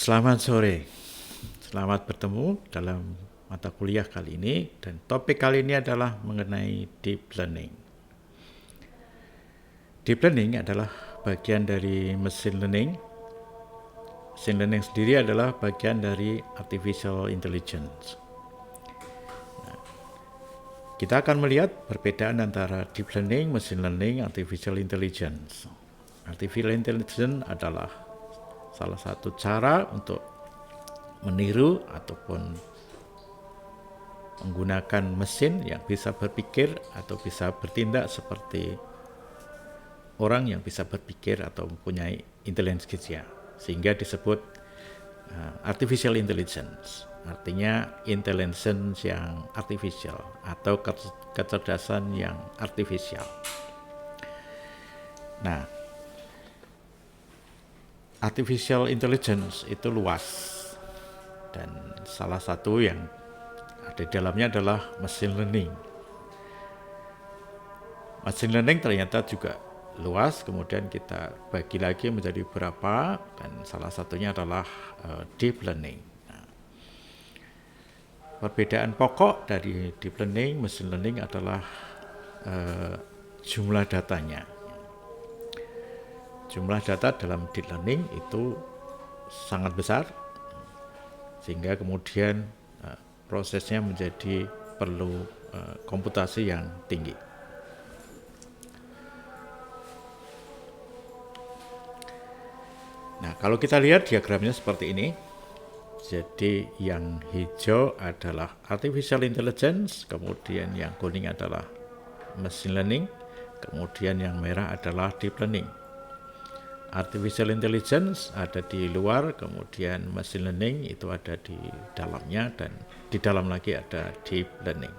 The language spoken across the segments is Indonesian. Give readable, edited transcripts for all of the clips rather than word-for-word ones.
Selamat sore, selamat bertemu dalam mata kuliah kali ini, dan topik kali ini adalah mengenai deep learning. Deep learning adalah bagian dari machine learning. Machine learning sendiri adalah bagian dari artificial intelligence. Kita akan melihat perbedaan antara deep learning, machine learning, artificial intelligence. Artificial intelligence adalah salah satu cara untuk meniru ataupun menggunakan mesin yang bisa berpikir atau bisa bertindak seperti orang yang bisa berpikir atau mempunyai intelijensia, sehingga disebut artificial intelligence. Artinya intelligence yang artificial atau kecerdasan yang artifisial. Nah, artificial intelligence itu luas, dan salah satu yang ada di dalamnya adalah machine learning. Machine learning ternyata juga luas, kemudian kita bagi lagi menjadi beberapa, dan salah satunya adalah deep learning. Nah, perbedaan pokok dari deep learning, machine learning adalah jumlah datanya. Jumlah data dalam deep learning itu sangat besar, sehingga kemudian prosesnya menjadi perlu komputasi yang tinggi. Nah, kalau kita lihat diagramnya seperti ini, jadi yang hijau adalah artificial intelligence, kemudian yang kuning adalah machine learning, kemudian yang merah adalah deep learning. Artificial intelligence ada di luar, kemudian machine learning itu ada di dalamnya, dan di dalam lagi ada deep learning.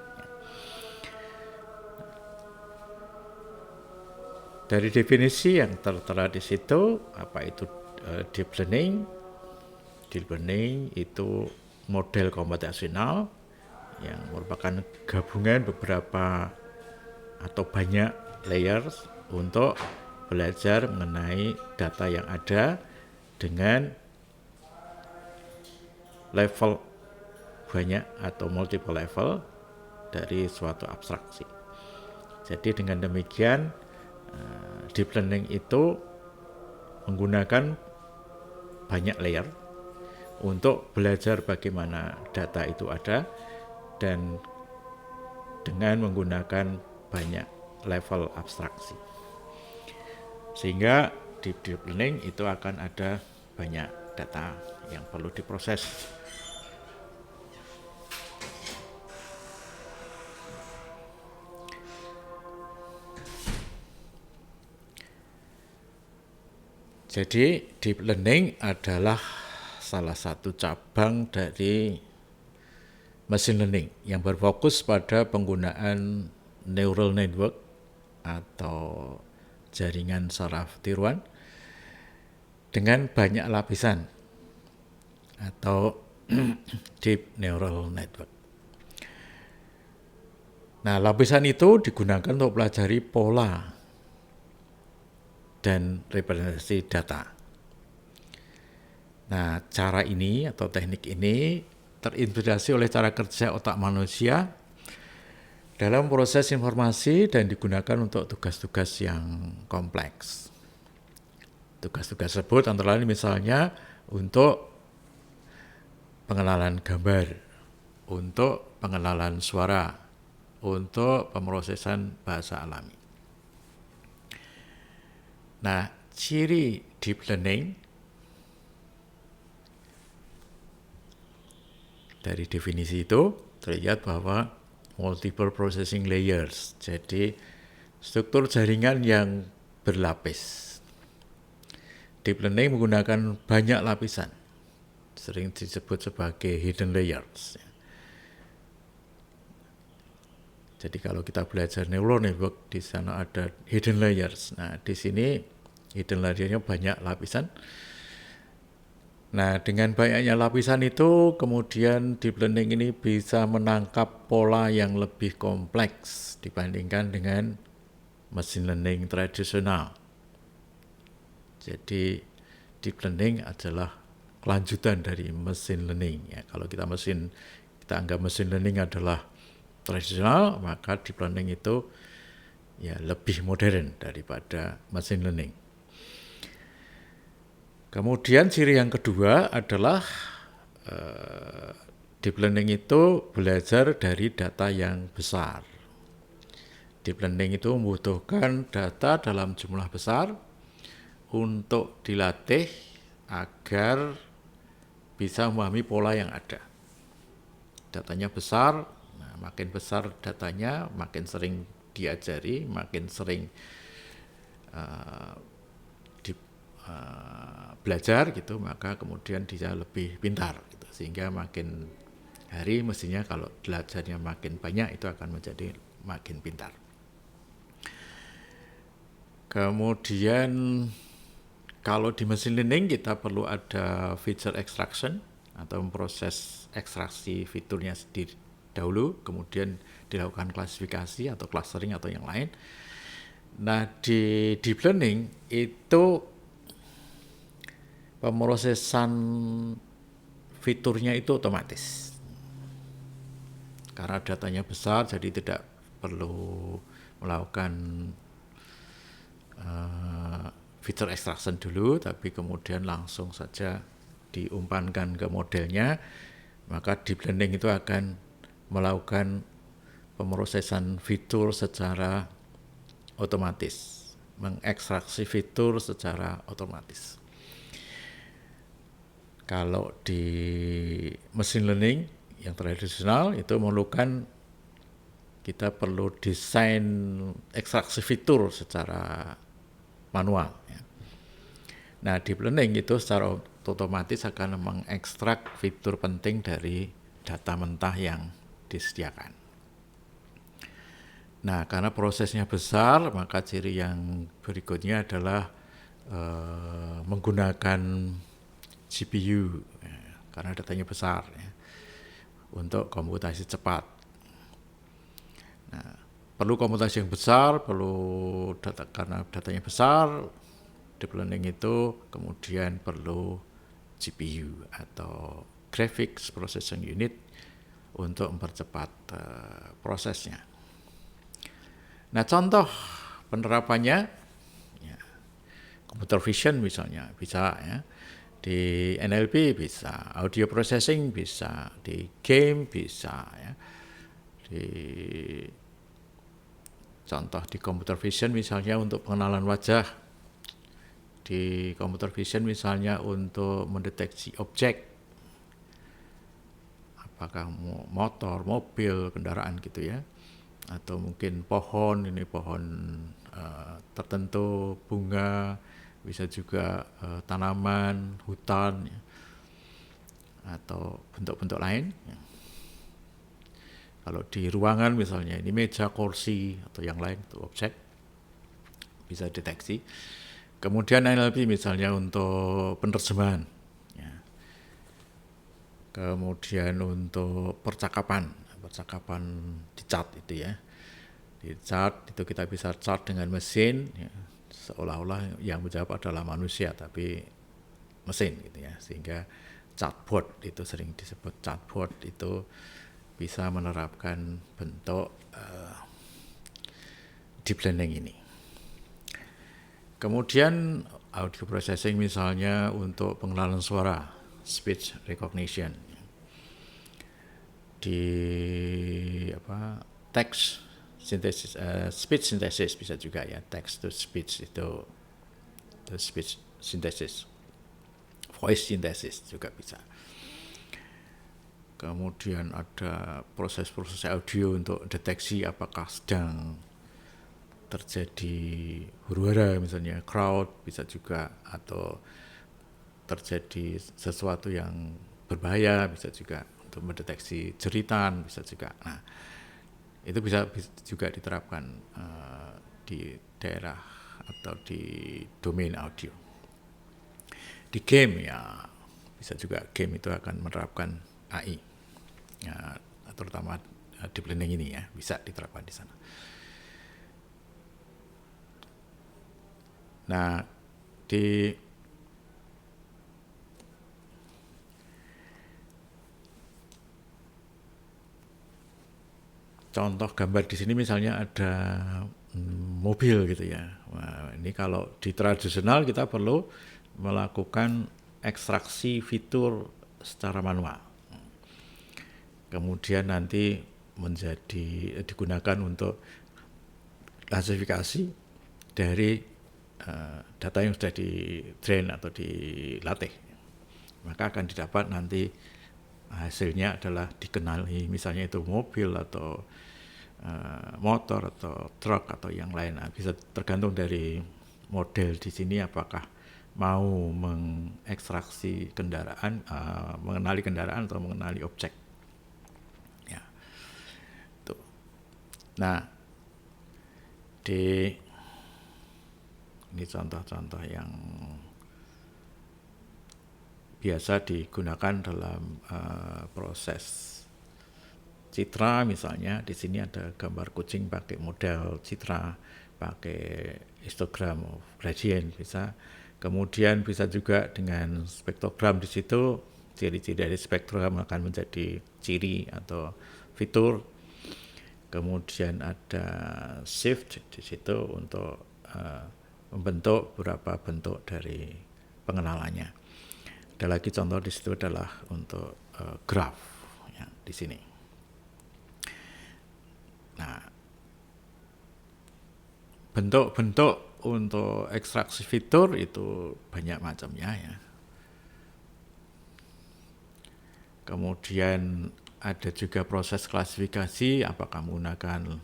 Dari definisi yang tertera di situ, apa itu deep learning? Deep learning itu model komputasional yang merupakan gabungan beberapa atau banyak layers untuk belajar mengenai data yang ada dengan level banyak atau multiple level dari suatu abstraksi. Jadi dengan demikian deep learning itu menggunakan banyak layer untuk belajar bagaimana data itu ada, dan dengan menggunakan banyak level abstraksi. Sehingga di deep learning itu akan ada banyak data yang perlu diproses. Jadi deep learning adalah salah satu cabang dari machine learning yang berfokus pada penggunaan neural network atau jaringan saraf tiruan dengan banyak lapisan atau deep neural network. Nah, lapisan itu digunakan untuk pelajari pola dan representasi data. Nah, cara ini atau teknik ini terinspirasi oleh cara kerja otak manusia dalam proses informasi dan digunakan untuk tugas-tugas yang kompleks. Tugas-tugas tersebut antara lain misalnya untuk pengenalan gambar, untuk pengenalan suara, untuk pemrosesan bahasa alami. Nah, ciri deep learning dari definisi itu terlihat bahwa multiple processing layers, jadi struktur jaringan yang berlapis. Deep learning menggunakan banyak lapisan, sering disebut sebagai hidden layers. Jadi kalau kita belajar neural network, di sana ada hidden layers. Nah, di sini hidden layernya banyak lapisan. Nah, dengan banyaknya lapisan itu, kemudian deep learning ini bisa menangkap pola yang lebih kompleks dibandingkan dengan machine learning tradisional. Jadi deep learning adalah kelanjutan dari machine learning ya. Kalau kita anggap machine learning adalah tradisional, maka deep learning itu ya lebih modern daripada machine learning. Kemudian ciri yang kedua adalah deep learning itu belajar dari data yang besar. Deep learning itu membutuhkan data dalam jumlah besar untuk dilatih agar bisa memahami pola yang ada. Datanya besar, nah makin besar datanya, makin sering diajari, makin sering belajar gitu, maka kemudian dia lebih pintar gitu. Sehingga makin hari mestinya kalau belajarnya makin banyak itu akan menjadi makin pintar. Kemudian kalau di machine learning kita perlu ada feature extraction atau proses ekstraksi fiturnya sendiri dahulu, kemudian dilakukan klasifikasi atau clustering atau yang lain. Nah di deep learning itu pemrosesan fiturnya itu otomatis. Karena datanya besar jadi tidak perlu melakukan feature extraction dulu, tapi kemudian langsung saja diumpankan ke modelnya, maka deep learning itu akan melakukan pemrosesan fitur secara otomatis, mengekstraksi fitur secara otomatis. Kalau di machine learning yang tradisional itu memerlukan kita perlu desain ekstraksi fitur secara manual. Ya. Nah, deep learning itu secara otomatis akan mengekstrak fitur penting dari data mentah yang disediakan. Nah, karena prosesnya besar, maka ciri yang berikutnya adalah menggunakan GPU, ya, karena datanya besar, ya, untuk komputasi cepat. Nah, perlu komputasi yang besar, karena datanya besar, deep learning itu kemudian perlu GPU atau Graphics Processing Unit untuk mempercepat prosesnya. Nah, contoh penerapannya, ya, computer vision misalnya bisa ya, di NLP bisa, audio processing bisa, di game bisa ya. Contoh di computer vision misalnya untuk pengenalan wajah, di computer vision misalnya untuk mendeteksi objek, apakah motor, mobil, kendaraan gitu ya, atau mungkin pohon tertentu, bunga, bisa juga tanaman, hutan ya, atau bentuk-bentuk lain ya. Kalau di ruangan misalnya ini meja, kursi atau yang lain itu objek bisa deteksi. Kemudian NLP misalnya untuk penerjemahan ya. Kemudian untuk percakapan di chat itu ya. Di chat itu kita bisa chat dengan mesin ya, seolah-olah yang menjawab adalah manusia tapi mesin gitu ya. Sehingga chatbot itu sering disebut chatbot itu bisa menerapkan bentuk deep learning ini. Kemudian audio processing misalnya untuk pengenalan suara, speech recognition. Di text synthesis, speech synthesis bisa juga ya, text to speech itu speech synthesis, voice synthesis juga bisa. Kemudian ada proses-proses audio untuk deteksi apakah sedang terjadi huru-hara misalnya, crowd bisa juga, atau terjadi sesuatu yang berbahaya bisa juga, untuk mendeteksi jeritan bisa juga. Nah, itu bisa juga diterapkan di daerah atau di domain audio. Di game ya bisa juga, game itu akan menerapkan AI ya, terutama deep learning ini ya bisa diterapkan di sana. Nah, di contoh gambar di sini misalnya ada mobil gitu ya. Nah, ini kalau di tradisional kita perlu melakukan ekstraksi fitur secara manual. Kemudian nanti digunakan untuk klasifikasi dari data yang sudah di train atau dilatih. Maka akan didapat nanti hasilnya adalah dikenali misalnya itu mobil atau motor atau truk atau yang lain. Nah, bisa tergantung dari model di sini apakah mau mengekstraksi kendaraan, mengenali kendaraan atau mengenali objek. Ya. Tuh. Nah, ini contoh-contoh yang biasa digunakan dalam proses citra. Misalnya di sini ada gambar kucing pakai model citra, pakai histogram of gradient bisa. Kemudian bisa juga dengan spektrogram di situ, ciri-ciri dari spektrogram akan menjadi ciri atau fitur. Kemudian ada shift di situ untuk membentuk beberapa bentuk dari pengenalannya. Ada lagi contoh di situ adalah untuk graph ya, di sini. Nah, bentuk-bentuk untuk ekstraksi fitur itu banyak macamnya ya. Kemudian ada juga proses klasifikasi, apakah menggunakan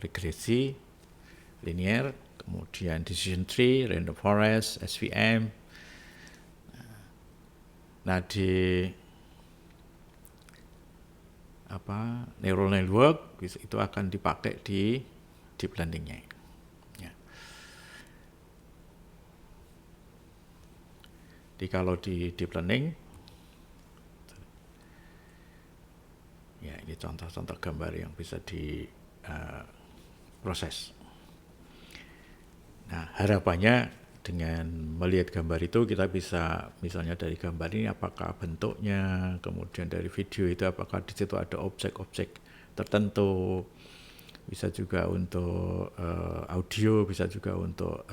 regresi, linear, kemudian decision tree, random forest, SVM. Nah, di neural network itu akan dipakai di deep learning-nya. Ya. Jadi kalau di deep learning, ya ini contoh-contoh gambar yang bisa diproses. Nah, harapannya dengan melihat gambar itu kita bisa misalnya dari gambar ini apakah bentuknya, kemudian dari video itu apakah di situ ada objek-objek tertentu, bisa juga untuk audio, bisa juga untuk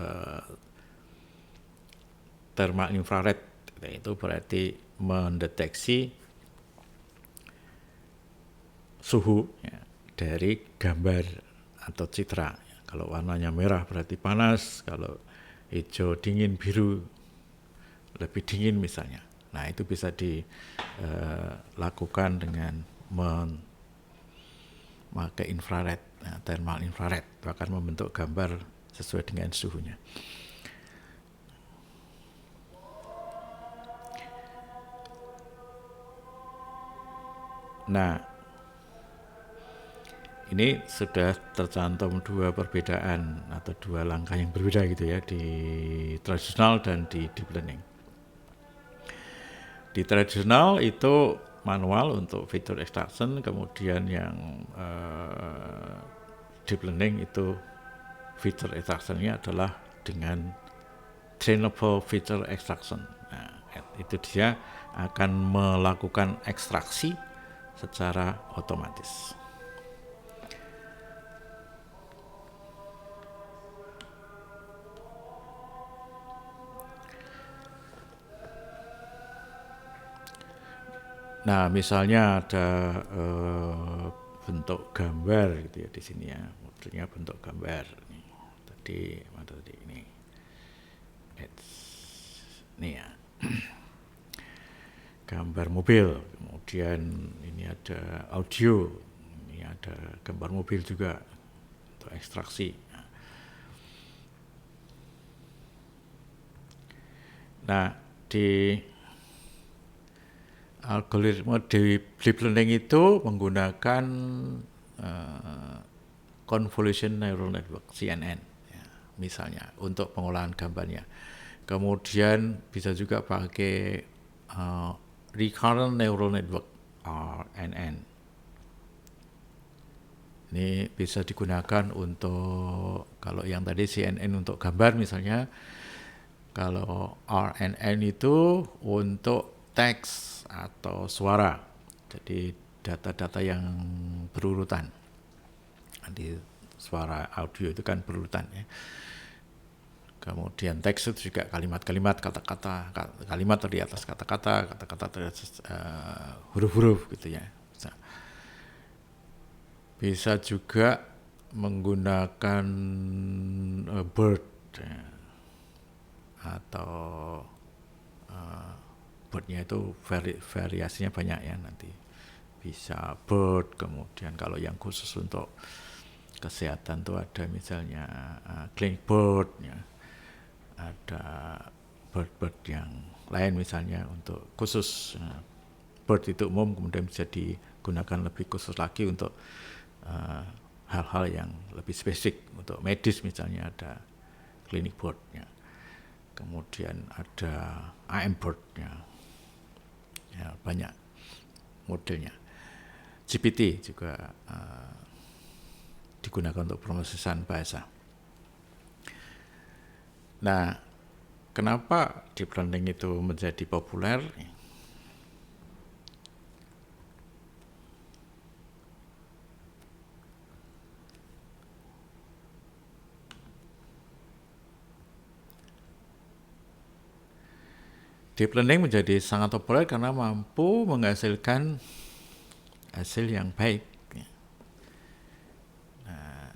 thermal infrared. Itu berarti mendeteksi suhu ya, dari gambar atau citra. Kalau warnanya merah berarti panas, kalau hijau dingin, biru lebih dingin misalnya. Nah, itu bisa dilakukan dengan memakai infrared, thermal infrared, bahkan membentuk gambar sesuai dengan suhunya. Nah, ini sudah tercantum dua perbedaan atau dua langkah yang berbeda gitu ya di tradisional dan di deep learning. Di tradisional itu manual untuk feature extraction, kemudian yang deep learning itu feature extraction-nya adalah dengan trainable feature extraction. Nah, itu dia akan melakukan ekstraksi secara otomatis. Nah, misalnya ada bentuk gambar gitu ya di sini ya, modelnya bentuk gambar. Nih, tadi ini, ini ya, gambar mobil. Kemudian ini ada audio, ini ada gambar mobil juga untuk ekstraksi. Nah, di algoritma deep learning itu menggunakan convolution neural network CNN ya, misalnya untuk pengolahan gambarnya. Kemudian bisa juga pakai recurrent neural network RNN. Ini bisa digunakan untuk kalau yang tadi CNN untuk gambar misalnya, kalau RNN itu untuk teks atau suara, jadi data-data yang berurutan. Nanti suara audio itu kan berurutan ya. Kemudian teks itu juga kalimat-kalimat, kata-kata, kalimat di atas kata-kata, kata-kata di atas huruf-huruf gitu ya. Bisa juga menggunakan bird ya. Atau birdnya itu variasinya banyak ya, nanti bisa bird. Kemudian kalau yang khusus untuk kesehatan tuh ada misalnya clinic bird ya. Ada bird yang lain misalnya untuk khusus. Bird itu umum, kemudian bisa digunakan lebih khusus lagi untuk hal-hal yang lebih spesifik. Untuk medis misalnya ada clinic bird ya. Kemudian ada AM bird ya, banyak modelnya. GPT juga digunakan untuk proses bahasa. Nah, kenapa deep learning itu menjadi populer? Deep learning menjadi sangat populer karena mampu menghasilkan hasil yang baik. Nah,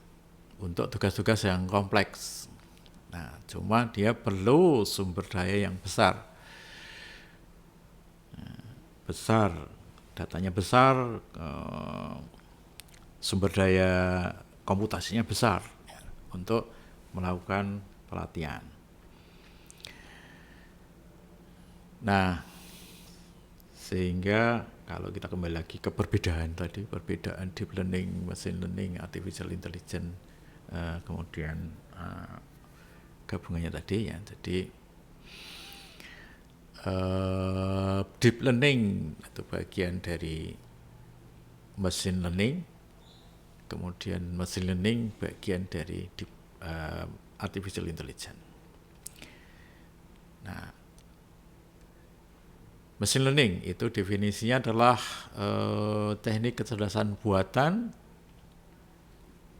untuk tugas-tugas yang kompleks. Nah, cuma dia perlu sumber daya yang besar. Besar, datanya besar, sumber daya komputasinya besar ya, untuk melakukan pelatihan. Nah, sehingga kalau kita kembali lagi ke perbedaan tadi, perbedaan deep learning, machine learning, artificial intelligence, kemudian gabungannya tadi ya. Jadi deep learning itu bagian dari machine learning, kemudian machine learning bagian dari artificial intelligence. Nah, machine learning itu definisinya adalah teknik kecerdasan buatan.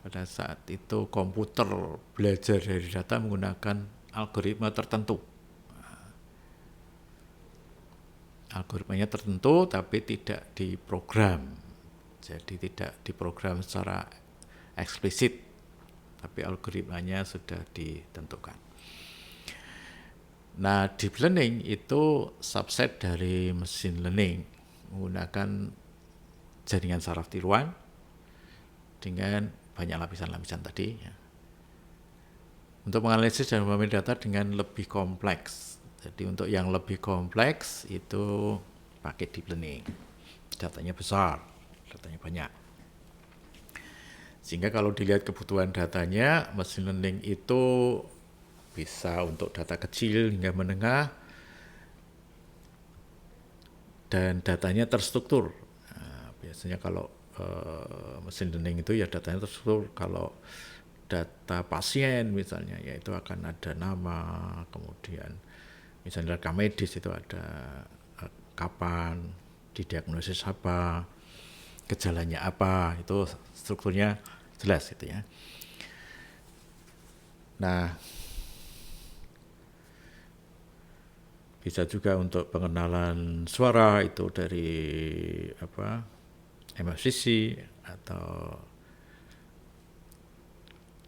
Pada saat itu komputer belajar dari data menggunakan algoritma tertentu. Algoritmanya tertentu tapi tidak diprogram. Jadi tidak diprogram secara eksplisit, tapi algoritmanya sudah ditentukan. Nah, deep learning itu subset dari machine learning, menggunakan jaringan saraf tiruan dengan banyak lapisan-lapisan tadi ya, untuk menganalisis dan memahami data dengan lebih kompleks. Jadi untuk yang lebih kompleks itu pakai deep learning, datanya besar, datanya banyak. Sehingga kalau dilihat kebutuhan datanya, machine learning itu bisa untuk data kecil hingga menengah, dan datanya terstruktur. Nah, biasanya kalau machine learning itu ya datanya terstruktur. Kalau data pasien misalnya, yaitu akan ada nama, kemudian misalnya rekam medis itu ada kapan, didiagnosis apa, gejalanya apa, itu strukturnya jelas gitu ya. Nah, bisa juga untuk pengenalan suara itu dari MFCC atau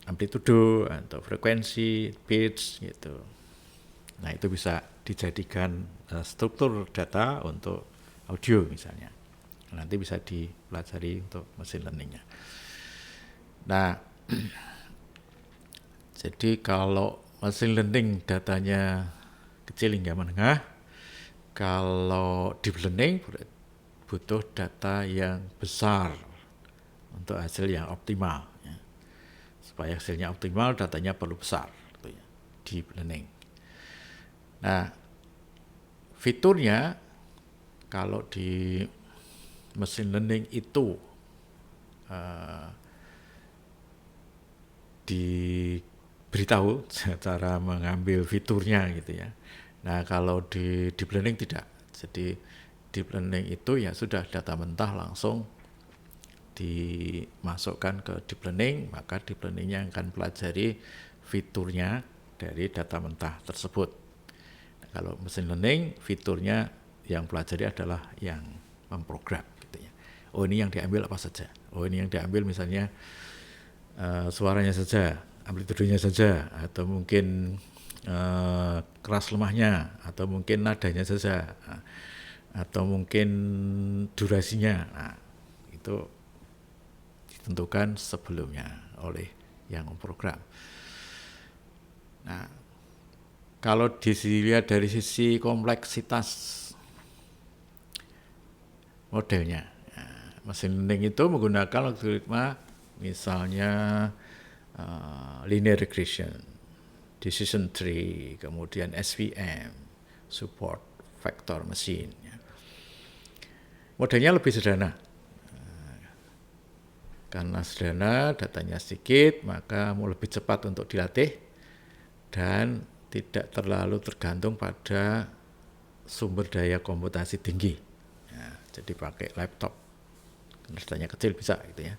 amplitudo atau frekuensi, pitch gitu. Nah, itu bisa dijadikan struktur data untuk audio misalnya. Nanti bisa dipelajari untuk machine learning-nya. Nah, jadi kalau machine learning datanya kecil hingga menengah, kalau deep learning butuh data yang besar untuk hasil yang optimal. Ya. Supaya hasilnya optimal, datanya perlu besar. Gitu ya. Deep learning. Nah, fiturnya kalau di machine learning itu diberitahu cara mengambil fiturnya gitu ya. Nah, kalau di deep learning tidak. Jadi deep learning itu ya sudah data mentah langsung dimasukkan ke deep learning, maka deep learningnya akan pelajari fiturnya dari data mentah tersebut. Nah, kalau machine learning, fiturnya yang pelajari adalah yang memprogram gitu ya. Oh, ini yang diambil apa saja. Oh, ini yang diambil misalnya suaranya saja, amplitudenya saja, atau mungkin keras lemahnya, atau mungkin nadanya saja, atau mungkin durasinya. Nah, itu ditentukan sebelumnya oleh yang memprogram. Nah, kalau dilihat dari sisi kompleksitas modelnya, machine learning itu menggunakan algoritma misalnya linear regression, decision tree, kemudian SVM, support vector machine. Modelnya lebih sederhana. Karena sederhana, datanya sedikit, maka mau lebih cepat untuk dilatih dan tidak terlalu tergantung pada sumber daya komputasi tinggi. Ya, jadi pakai laptop, datanya kecil bisa gitu ya,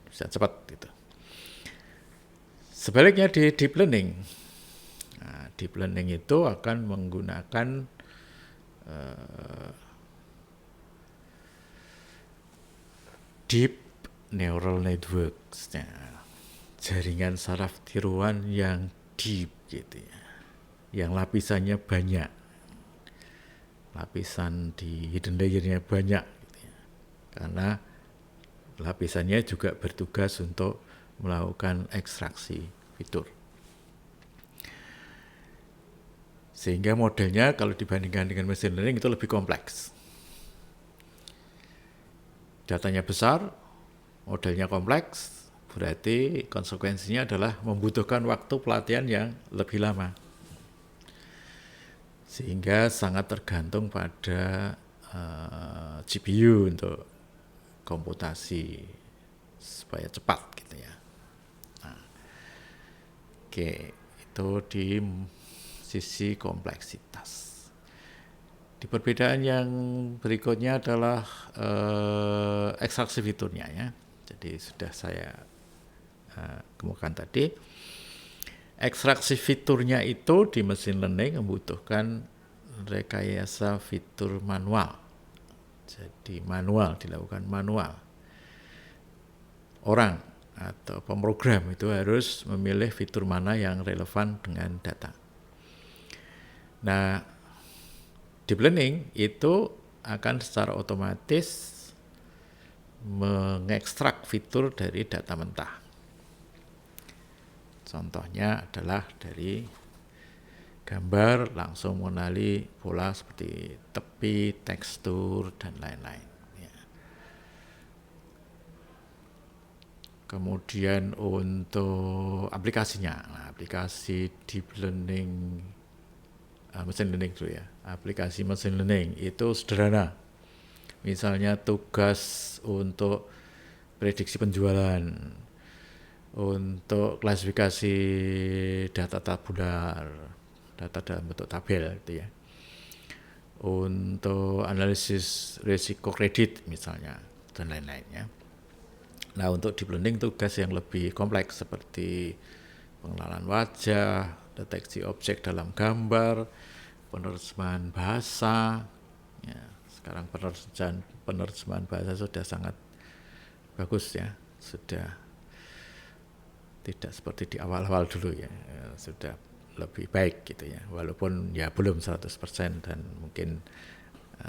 bisa cepat gitu. Sebaliknya di deep learning, deep learning itu akan menggunakan deep neural networks, jaringan saraf tiruan yang deep gitu ya, yang lapisannya banyak, lapisan di hidden layernya banyak gitu ya. Karena lapisannya juga bertugas untuk melakukan ekstraksi fitur. Sehingga modelnya kalau dibandingkan dengan machine learning itu lebih kompleks. Datanya besar, modelnya kompleks, berarti konsekuensinya adalah membutuhkan waktu pelatihan yang lebih lama. Sehingga sangat tergantung pada GPU untuk komputasi supaya cepat gitu ya. Nah, oke, itu di sisi kompleksitas. Di perbedaan yang berikutnya adalah ekstraksi fiturnya ya. Jadi sudah saya kemukakan tadi. Ekstraksi fiturnya itu di machine learning membutuhkan rekayasa fitur manual. Jadi manual, dilakukan manual. Orang atau pemrogram itu harus memilih fitur mana yang relevan dengan data. Nah, deep learning itu akan secara otomatis mengekstrak fitur dari data mentah. Contohnya adalah dari gambar langsung mengenali pola seperti tepi, tekstur, dan lain-lain. Ya. Kemudian untuk aplikasinya, aplikasi deep learning, machine learning dulu ya. Aplikasi machine learning itu sederhana. Misalnya tugas untuk prediksi penjualan, untuk klasifikasi data tabular, data dalam bentuk tabel gitu ya, untuk analisis risiko kredit misalnya, dan lain-lainnya. Nah, untuk deep learning tugas yang lebih kompleks seperti pengenalan wajah, deteksi objek dalam gambar, penerjemahan bahasa. Ya, sekarang penerjemahan bahasa sudah sangat bagus ya, sudah tidak seperti di awal-awal dulu ya, sudah lebih baik gitu ya, walaupun ya belum 100% dan mungkin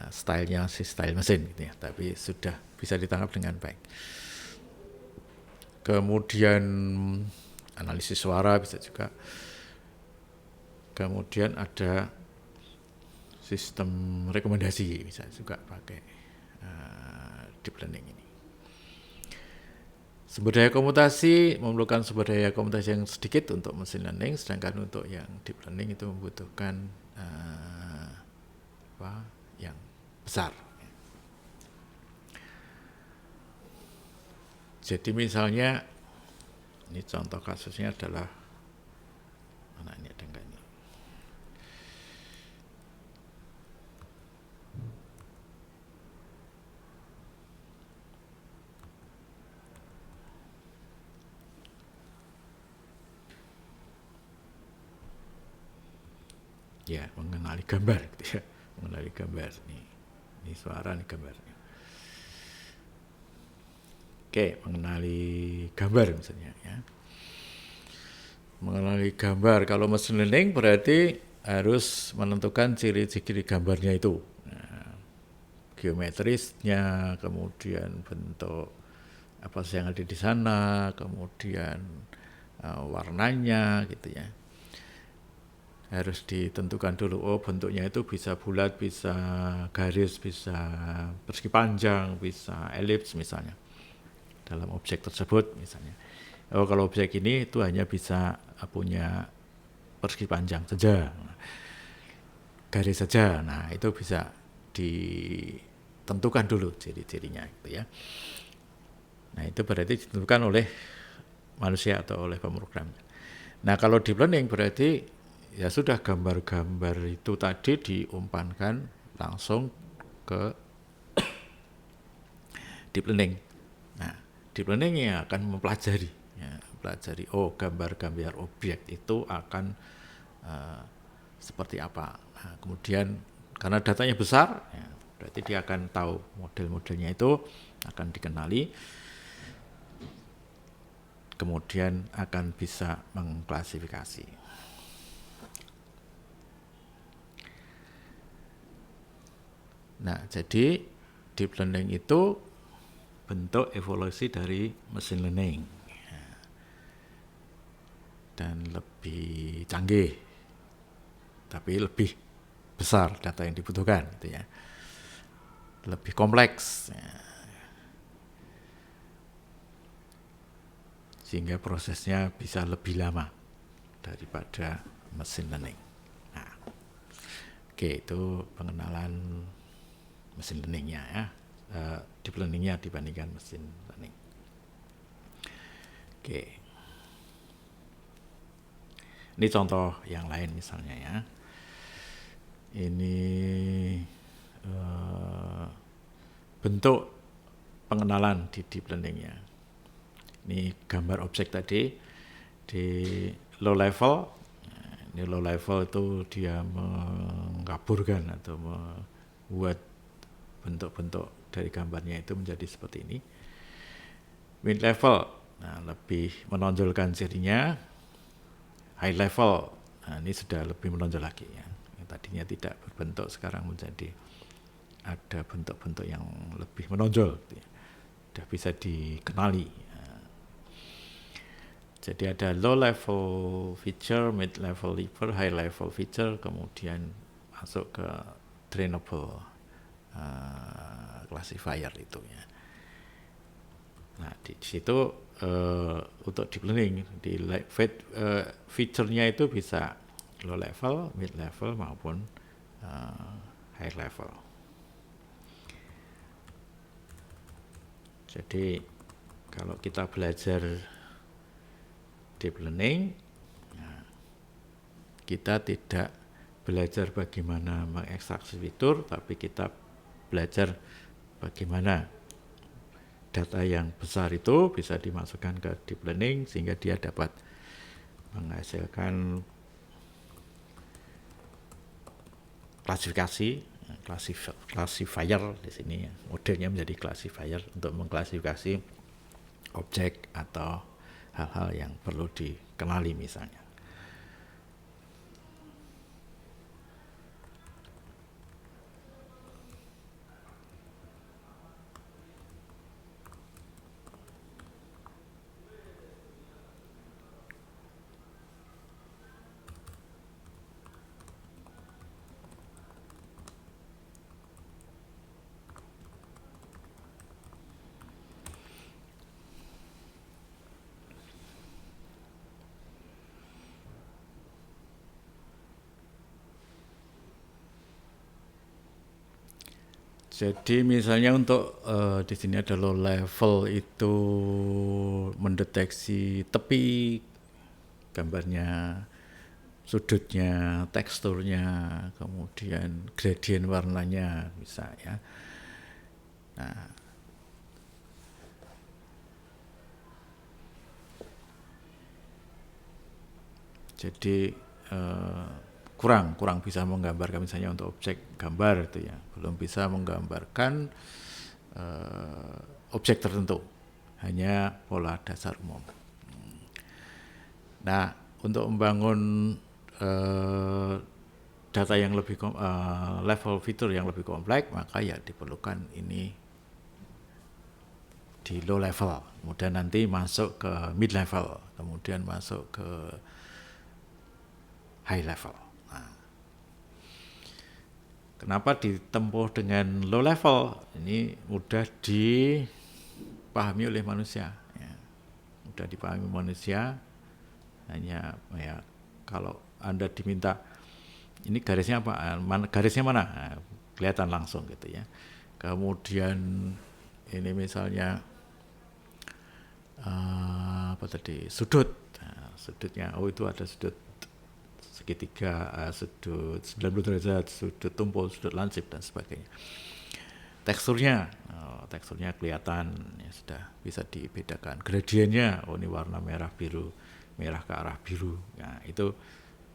stylenya si style mesin gitu ya, tapi sudah bisa ditangkap dengan baik. Kemudian analisis suara bisa juga. Kemudian ada sistem rekomendasi bisa juga pakai deep learning ini. Sumber daya komputasi memerlukan sumber daya komputasi yang sedikit untuk machine learning, sedangkan untuk yang deep learning itu membutuhkan yang besar. Jadi misalnya, ini contoh kasusnya adalah, mana ini ada enggak ini? Ya, mengenali gambar gitu ya. Mengenali gambar nih. Ini suara nih gambarnya. Oke, mengenali gambar misalnya ya. Mengenali gambar, kalau machine learning berarti harus menentukan ciri-ciri gambarnya itu. Nah, geometrisnya, kemudian bentuk apa sih yang ada di sana, kemudian warnanya gitu ya. Harus ditentukan dulu, oh bentuknya itu bisa bulat, bisa garis, bisa persegi panjang, bisa elips misalnya dalam objek tersebut misalnya. Oh kalau objek ini itu hanya bisa punya persegi panjang saja, garis saja. Nah itu bisa ditentukan dulu ciri-cirinya gitu ya. Nah itu berarti ditentukan oleh manusia atau oleh pemrogram. Nah kalau deep learning berarti ya sudah gambar-gambar itu tadi diumpankan langsung ke deep learning. Nah deep learning yang akan mempelajari, oh gambar-gambar objek itu akan seperti apa. Nah, kemudian karena datanya besar, ya, berarti dia akan tahu model-modelnya itu akan dikenali, kemudian akan bisa mengklasifikasi. Nah, jadi deep learning itu bentuk evolusi dari machine learning dan lebih canggih, tapi lebih besar data yang dibutuhkan, gitu ya, lebih kompleks, ya. Sehingga prosesnya bisa lebih lama daripada machine learning. Nah, oke, itu pengenalan machine learningnya ya, deep learningnya dibandingkan machine learning. Oke, ini contoh yang lain misalnya ya. Ini bentuk pengenalan di deep learningnya. Ini gambar objek tadi di low level. Ini low level itu dia mengaburkan atau membuat bentuk-bentuk dari gambarnya itu menjadi seperti ini. Mid level, nah, lebih menonjolkan cirinya. High level, nah, ini sudah lebih menonjol lagi ya. Yang tadinya tidak berbentuk sekarang menjadi ada bentuk-bentuk yang lebih menonjol, gitu ya. Sudah bisa dikenali. Jadi ada low level feature, mid level feature, high level feature, kemudian masuk ke trainable classifier itu ya. Nah di situ untuk deep learning di feature-nya itu bisa low level, mid level maupun high level. Jadi kalau kita belajar deep learning, kita tidak belajar bagaimana mengekstraksi fitur, tapi kita belajar bagaimana data yang besar itu bisa dimasukkan ke deep learning sehingga dia dapat menghasilkan klasifikasi, classifier di sini ya. Modelnya menjadi classifier untuk mengklasifikasi objek atau hal-hal yang perlu dikenali misalnya. Jadi misalnya untuk di sini ada low level itu mendeteksi tepi gambarnya, sudutnya, teksturnya, kemudian gradient warnanya bisa ya. Nah, jadi kurang bisa menggambarkan, misalnya untuk objek gambar itu ya, belum bisa menggambarkan objek tertentu, hanya pola dasar umum. Nah, untuk membangun data yang lebih level fitur yang lebih kompleks, maka ya diperlukan ini di low level, kemudian nanti masuk ke mid level, kemudian masuk ke high level. Nah, kenapa ditempuh dengan low level? Ini mudah dipahami oleh manusia, ya. Mudah dipahami manusia, hanya ya kalau Anda diminta ini garisnya apa, garisnya mana, nah, kelihatan langsung gitu ya. Kemudian ini misalnya apa tadi, sudut, nah, sudutnya, oh itu ada sudut segitiga, sudut 90 derajat, sudut tumpul, sudut lansip dan sebagainya. Teksturnya, teksturnya kelihatan, ya sudah bisa dibedakan. Gradiennya, oh ini warna merah biru, merah ke arah biru, nah itu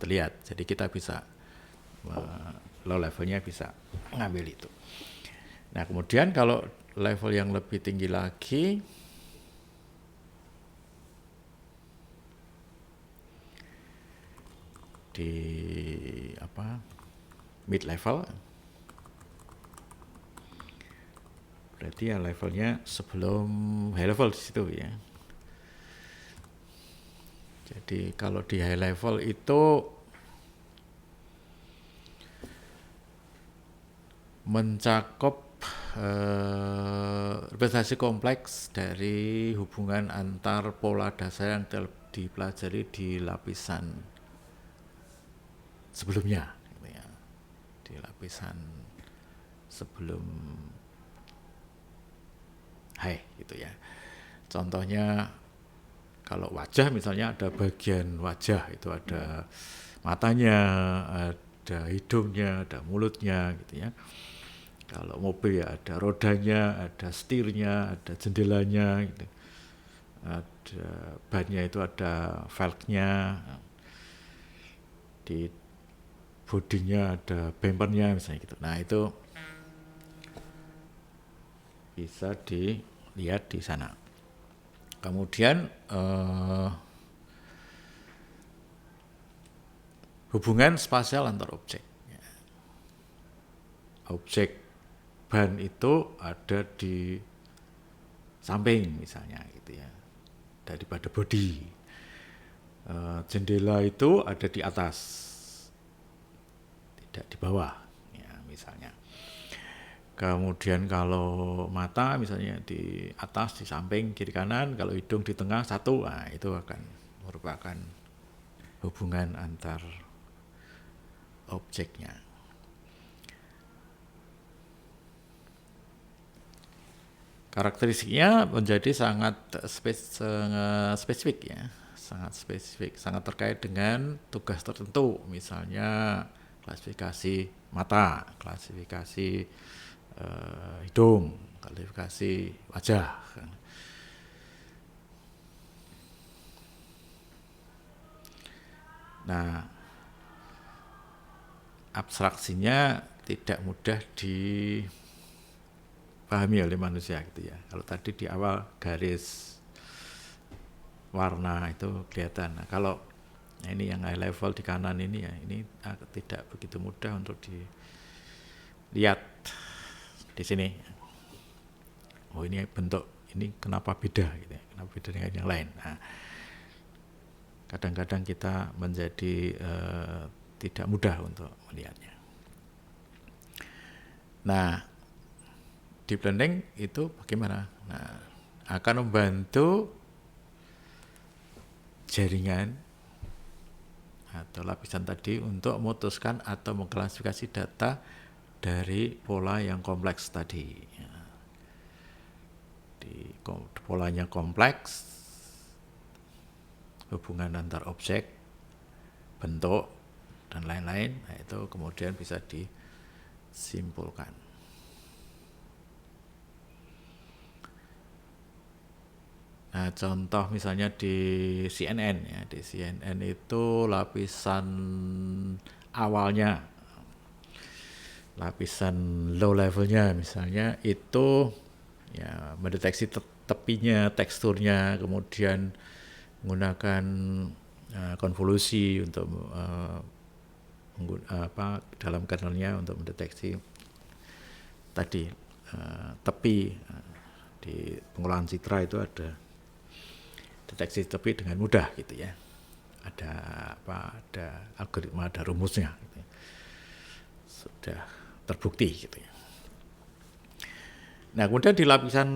terlihat. Jadi kita bisa low levelnya bisa mengambil itu. Nah kemudian kalau level yang lebih tinggi lagi, di mid level, berarti ya levelnya sebelum high level di situ ya. Jadi kalau di high level itu mencakup representasi kompleks dari hubungan antar pola dasar yang dipelajari di lapisan sebelumnya, gitu ya. Di lapisan sebelum high gitu ya. Contohnya kalau wajah misalnya, ada bagian wajah itu ada matanya, ada hidungnya, ada mulutnya gitu ya. Kalau mobil ya ada rodanya, ada setirnya, ada jendelanya gitu. Ada bannya itu ada velgnya, di bodinya ada bumpernya misalnya gitu. Nah itu bisa dilihat di sana. Kemudian hubungan spasial antar objek. Objek ban itu ada di samping misalnya gitu ya, daripada bodi. Jendela itu ada di atas, tidak di bawah ya misalnya. Kemudian kalau mata misalnya di atas, di samping, kiri kanan, kalau hidung di tengah satu, nah itu akan merupakan hubungan antar objeknya. Karakteristiknya menjadi sangat spesifik ya, sangat spesifik, sangat terkait dengan tugas tertentu, misalnya klasifikasi mata, klasifikasi hidung, klasifikasi wajah. Nah, abstraksinya tidak mudah dipahami oleh manusia gitu ya. Kalau tadi di awal garis warna itu kelihatan. Nah, kalau ini yang high level di kanan ini ya, ini tidak begitu mudah untuk dilihat di sini. Oh ini bentuk, ini kenapa beda gitu ya, kenapa beda dengan yang lain. Nah, kadang-kadang kita menjadi tidak mudah untuk melihatnya. Nah, deep learning itu bagaimana? Nah, akan membantu jaringan atau lapisan tadi untuk memutuskan atau mengklasifikasi data dari pola yang kompleks tadi. Di polanya kompleks, hubungan antar objek, bentuk, dan lain-lain, nah itu kemudian bisa disimpulkan. Nah, contoh misalnya di CNN ya, di CNN itu lapisan awalnya, lapisan low levelnya misalnya itu ya mendeteksi tepinya, teksturnya, kemudian menggunakan konvolusi untuk dalam kernelnya untuk mendeteksi tadi tepi. Di pengolahan citra itu ada deteksi tepi dengan mudah gitu ya. Ada algoritma, ada rumusnya gitu ya. Sudah terbukti gitu ya. Nah, kemudian di lapisan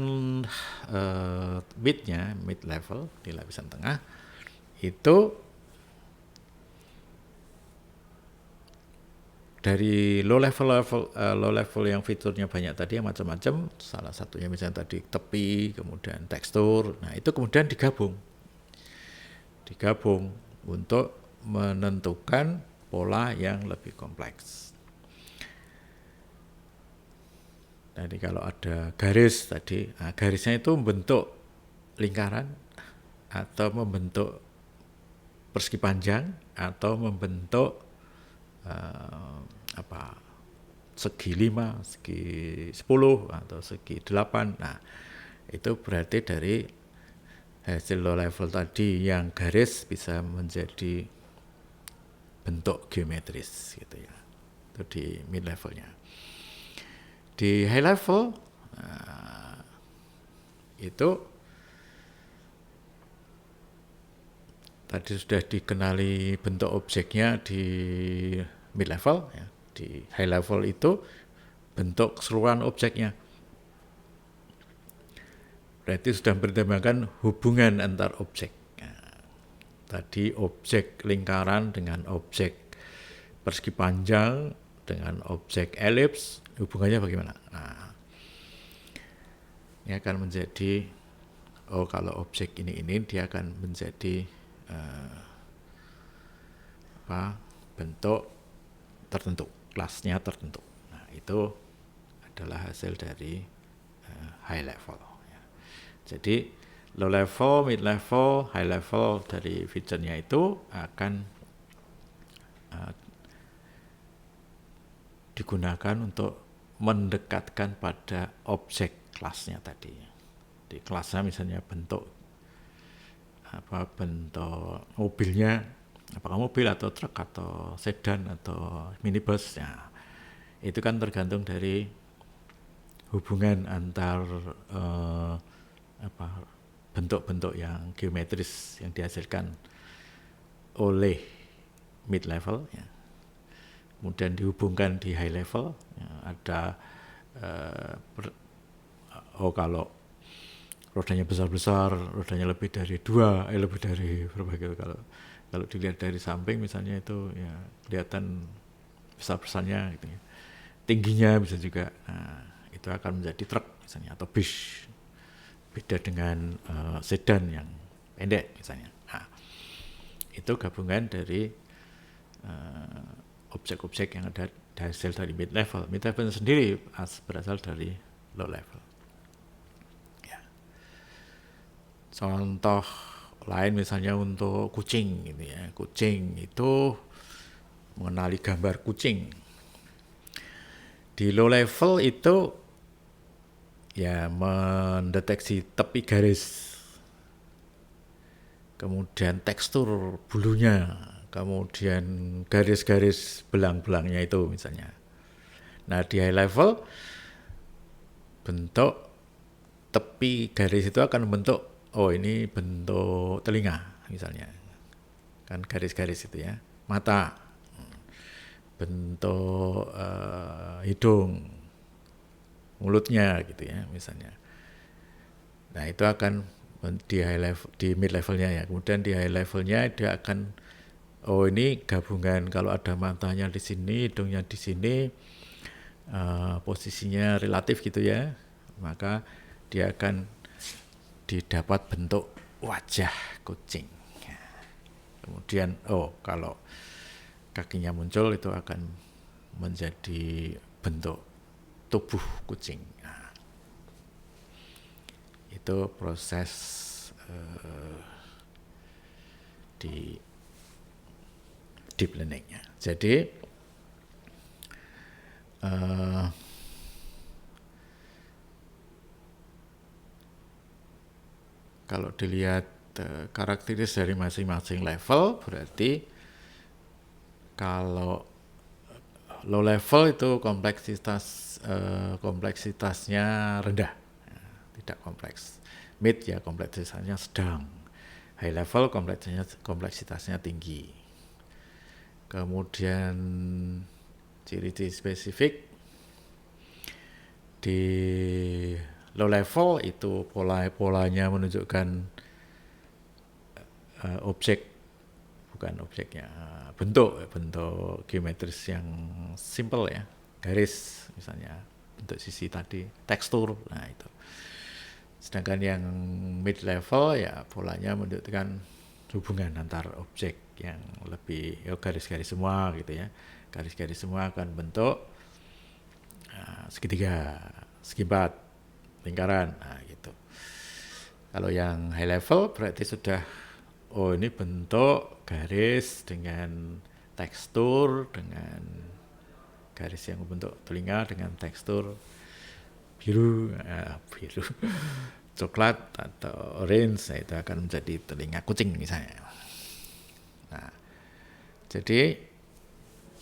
mid level, di lapisan tengah itu dari low level yang fiturnya banyak tadi yang macam-macam, salah satunya misalnya tadi tepi, kemudian tekstur. Nah, itu kemudian digabung untuk menentukan pola yang lebih kompleks. Jadi kalau ada garis tadi, garisnya itu membentuk lingkaran atau membentuk persegi panjang atau membentuk segi 5, segi 10 atau segi 8. Nah, itu berarti dari hasil low level tadi yang garis bisa menjadi bentuk geometris gitu ya. Itu di mid levelnya. Di high level itu tadi sudah dikenali bentuk objeknya di mid level ya. Di high level itu bentuk keseluruhan objeknya. Berarti sudah mempertimbangkan hubungan antar objek. Tadi objek lingkaran dengan objek persegi panjang dengan objek elips, hubungannya bagaimana? Nah, ini akan menjadi, kalau objek ini dia akan menjadi bentuk tertentu, kelasnya tertentu. Nah, itu adalah hasil dari high level. Ya. Jadi low level, mid level, high level dari feature-nya itu akan digunakan untuk mendekatkan pada objek kelasnya tadi. Di kelasnya misalnya bentuk mobilnya, apakah mobil atau truk atau sedan atau minibus, ya itu kan tergantung dari hubungan antar bentuk-bentuk yang geometris yang dihasilkan oleh mid level ya. Kemudian dihubungkan di high level ya, ada kalau rodanya besar-besar, rodanya lebih dari 2, lebih dari berapa gitu. Kalau dilihat dari samping misalnya itu ya kelihatan besar-besarnya gitu ya. Tingginya bisa juga, itu akan menjadi truk misalnya atau bis. Beda dengan sedan yang pendek misalnya. Nah, itu gabungan dari objek-objek yang ada hasil dari mid level. Mid level sendiri berasal dari low level. Contoh lain misalnya untuk kucing gitu ya. Kucing itu mengenali gambar kucing. Di low level itu ya mendeteksi tepi garis. Kemudian tekstur bulunya, kemudian garis-garis belang-belangnya itu misalnya. Nah, di high level bentuk tepi garis itu akan membentuk ini bentuk telinga misalnya, kan garis-garis itu ya, mata, bentuk hidung, mulutnya gitu ya misalnya. Nah, itu akan di high level, di mid levelnya ya. Kemudian di high levelnya dia akan ini gabungan, kalau ada matanya di sini, hidungnya di sini, posisinya relatif gitu ya, maka dia akan didapat bentuk wajah kucing. Kemudian kalau kakinya muncul itu akan menjadi bentuk tubuh kucing. Nah, itu proses di deep learning-nya. Jadi eh, kalau dilihat karakteristik dari masing-masing level, berarti kalau low level itu kompleksitasnya rendah, tidak kompleks. Mid ya kompleksitasnya sedang. High level kompleksitasnya tinggi. Kemudian ciri-ciri spesifik di low level itu polanya menunjukkan objek, bukan objeknya, bentuk geometris yang simple ya, garis misalnya, bentuk sisi tadi, tekstur, nah itu. Sedangkan yang mid level ya polanya menunjukkan hubungan antar objek yang lebih garis-garis semua gitu ya, garis-garis semua akan bentuk segitiga, segi empat, lingkaran, nah gitu. Kalau yang high level berarti sudah ini bentuk garis dengan tekstur, dengan garis yang membentuk telinga dengan tekstur biru coklat atau orange, nah itu akan menjadi telinga kucing misalnya. Nah, jadi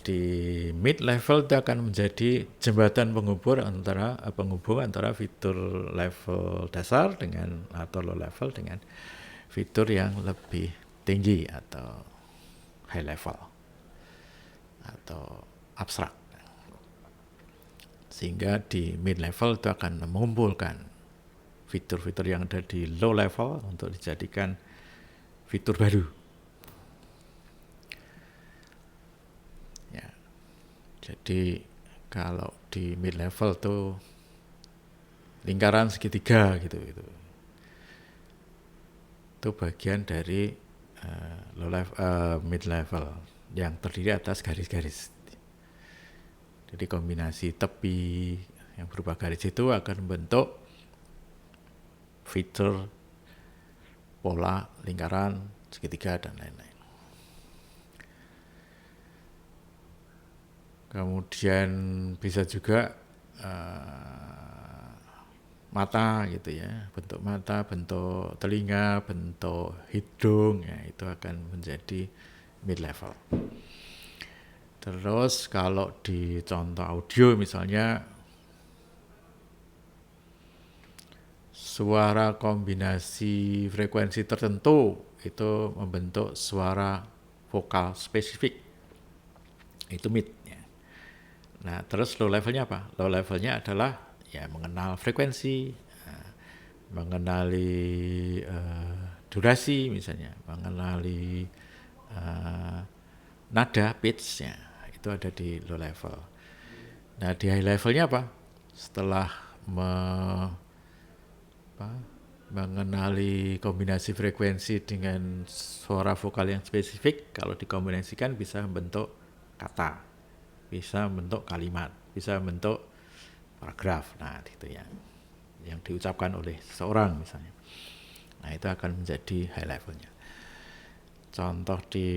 di mid level itu akan menjadi jembatan penghubung antara fitur level dasar dengan atau low level dengan fitur yang lebih tinggi atau high level atau abstrak. Sehingga di mid level itu akan mengumpulkan fitur-fitur yang ada di low level untuk dijadikan fitur baru. Ya. Jadi kalau di mid level tuh lingkaran segitiga gitu. Itu bagian dari mid level yang terdiri atas garis-garis. Jadi kombinasi tepi yang berupa garis itu akan membentuk fitur pola lingkaran segitiga dan lain-lain. Kemudian bisa juga mata gitu ya, bentuk mata, bentuk telinga, bentuk hidung, ya itu akan menjadi mid level. Terus kalau di contoh audio misalnya suara kombinasi frekuensi tertentu itu membentuk suara vokal spesifik, itu mid ya. Nah terus low levelnya apa? Low levelnya adalah ya mengenal frekuensi, mengenali durasi misalnya, mengenali nada pitch ya, itu ada di low level. Nah di high levelnya apa? Setelah mengenali kombinasi frekuensi dengan suara vokal yang spesifik, kalau dikombinasikan bisa membentuk kata, bisa membentuk kalimat, bisa membentuk paragraf, nah itu ya, yang diucapkan oleh seseorang misalnya. Nah itu akan menjadi high levelnya. Contoh di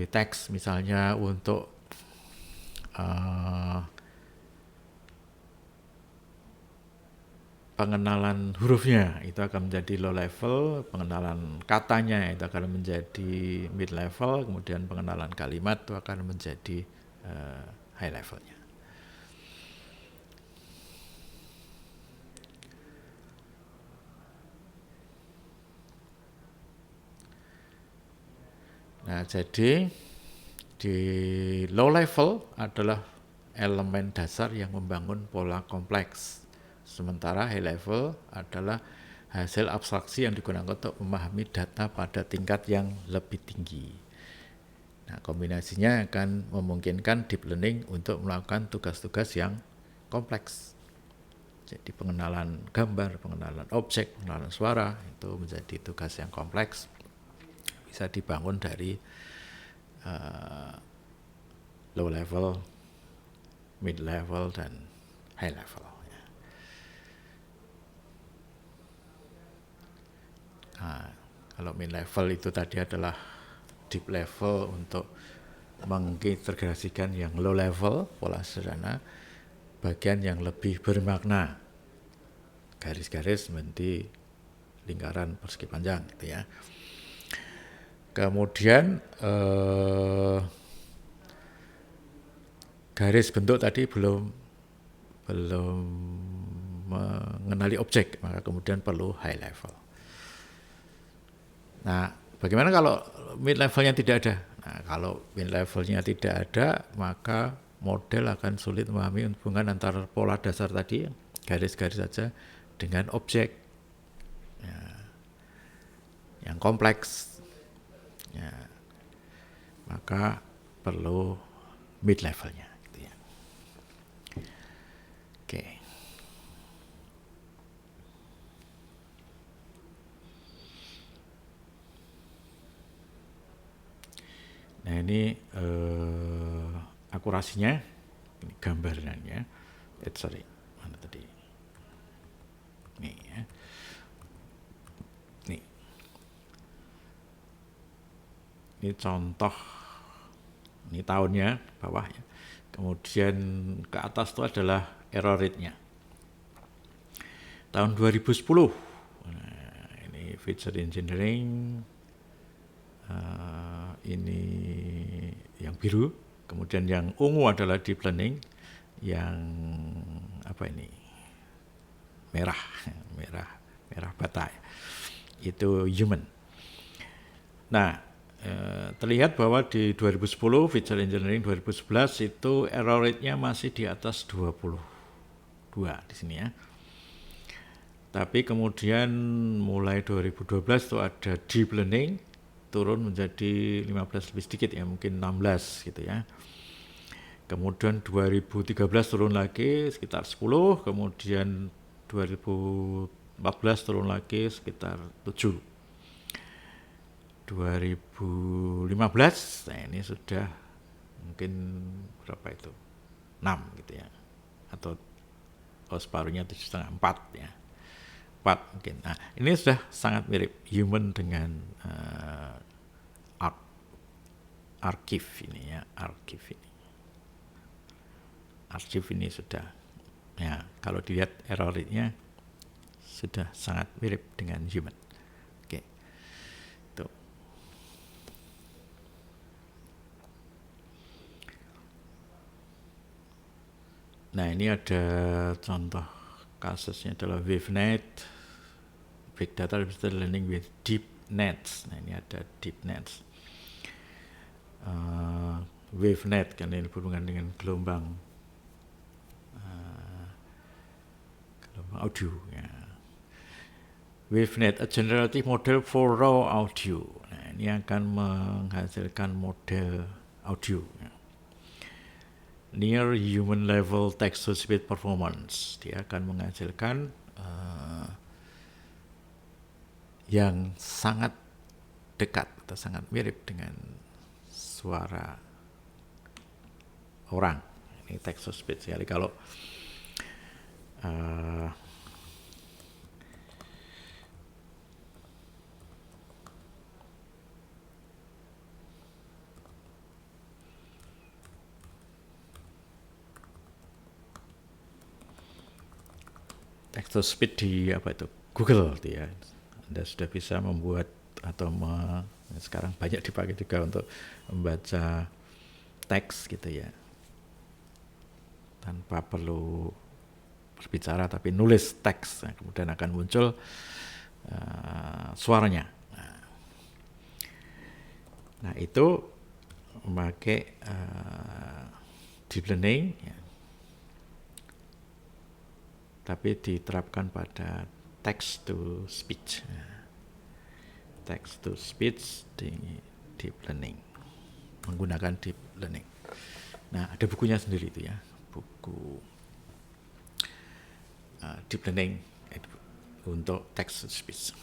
teks misalnya untuk pengenalan hurufnya itu akan menjadi low level, pengenalan katanya itu akan menjadi mid level, kemudian pengenalan kalimat itu akan menjadi high levelnya. Nah, jadi di low level adalah elemen dasar yang membangun pola kompleks. Sementara high level adalah hasil abstraksi yang digunakan untuk memahami data pada tingkat yang lebih tinggi. Nah, kombinasinya akan memungkinkan deep learning untuk melakukan tugas-tugas yang kompleks. Jadi pengenalan gambar, pengenalan objek, pengenalan suara itu menjadi tugas yang kompleks. Bisa dibangun dari low level, mid level, dan high level. Nah, kalau mid level itu tadi adalah deep level untuk mengintegrasikan yang low level, pola sederhana. bagian yang lebih bermakna, garis-garis menjadi lingkaran persegi panjang gitu ya. Kemudian garis bentuk tadi belum mengenali objek, maka kemudian perlu high level. Nah, bagaimana kalau mid levelnya tidak ada? Nah, kalau mid levelnya tidak ada, maka model akan sulit memahami hubungan antara pola dasar tadi, garis-garis saja, dengan objek ya, yang kompleks. Ya, maka perlu mid levelnya. Gitu ya. Oke. Nah ini akurasinya, ini gambarannya. Sorry, mana tadi? Nih ya. Nih. Ini contoh, ini tahunnya bawah ya. Kemudian ke atas itu adalah error rate-nya. Tahun 2010, nah, ini feature engineering, ini yang biru, kemudian yang ungu adalah deep learning, yang apa ini merah bata, itu human. Nah, terlihat bahwa di 2010 feature engineering 2011 itu error rate-nya masih di atas 22 di sini ya. Tapi kemudian mulai 2012 itu ada deep learning turun menjadi 15 lebih sedikit ya, mungkin 16 gitu ya. Kemudian 2013 turun lagi sekitar 10, kemudian 2014 turun lagi sekitar 7. 2015, nah ini sudah mungkin berapa itu? 6 gitu ya. Atau separuhnya 7,5, 4 ya. 4 mungkin. Nah, ini sudah sangat mirip human dengan archive ini ya, archive ini sudah ya, kalau dilihat error rate-nya sudah sangat mirip dengan human. Oke. Tuh. Nah, ini ada contoh kasusnya adalah WaveNet, Big Data Represented Learning with Deep Nets. Nah, ini ada Deep Nets. WaveNet kan ini berhubungan dengan gelombang audio. Ya. WaveNet, a generative model for raw audio. Nah, ini akan menghasilkan model audio. Ya. Near human level text to speech performance. Dia akan menghasilkan yang sangat dekat atau sangat mirip dengan suara orang. Ini text to speech. Jadi kalau text to speech di apa itu Google gitu ya, Anda sudah bisa membuat atau sekarang banyak dipakai juga untuk membaca teks gitu ya, tanpa perlu berbicara tapi nulis teks, nah, kemudian akan muncul suaranya. Nah itu memakai deep learning ya, tapi diterapkan pada text to speech. Text to speech di deep learning, menggunakan deep learning. Nah ada bukunya sendiri itu ya, buku deep learning untuk text to speech.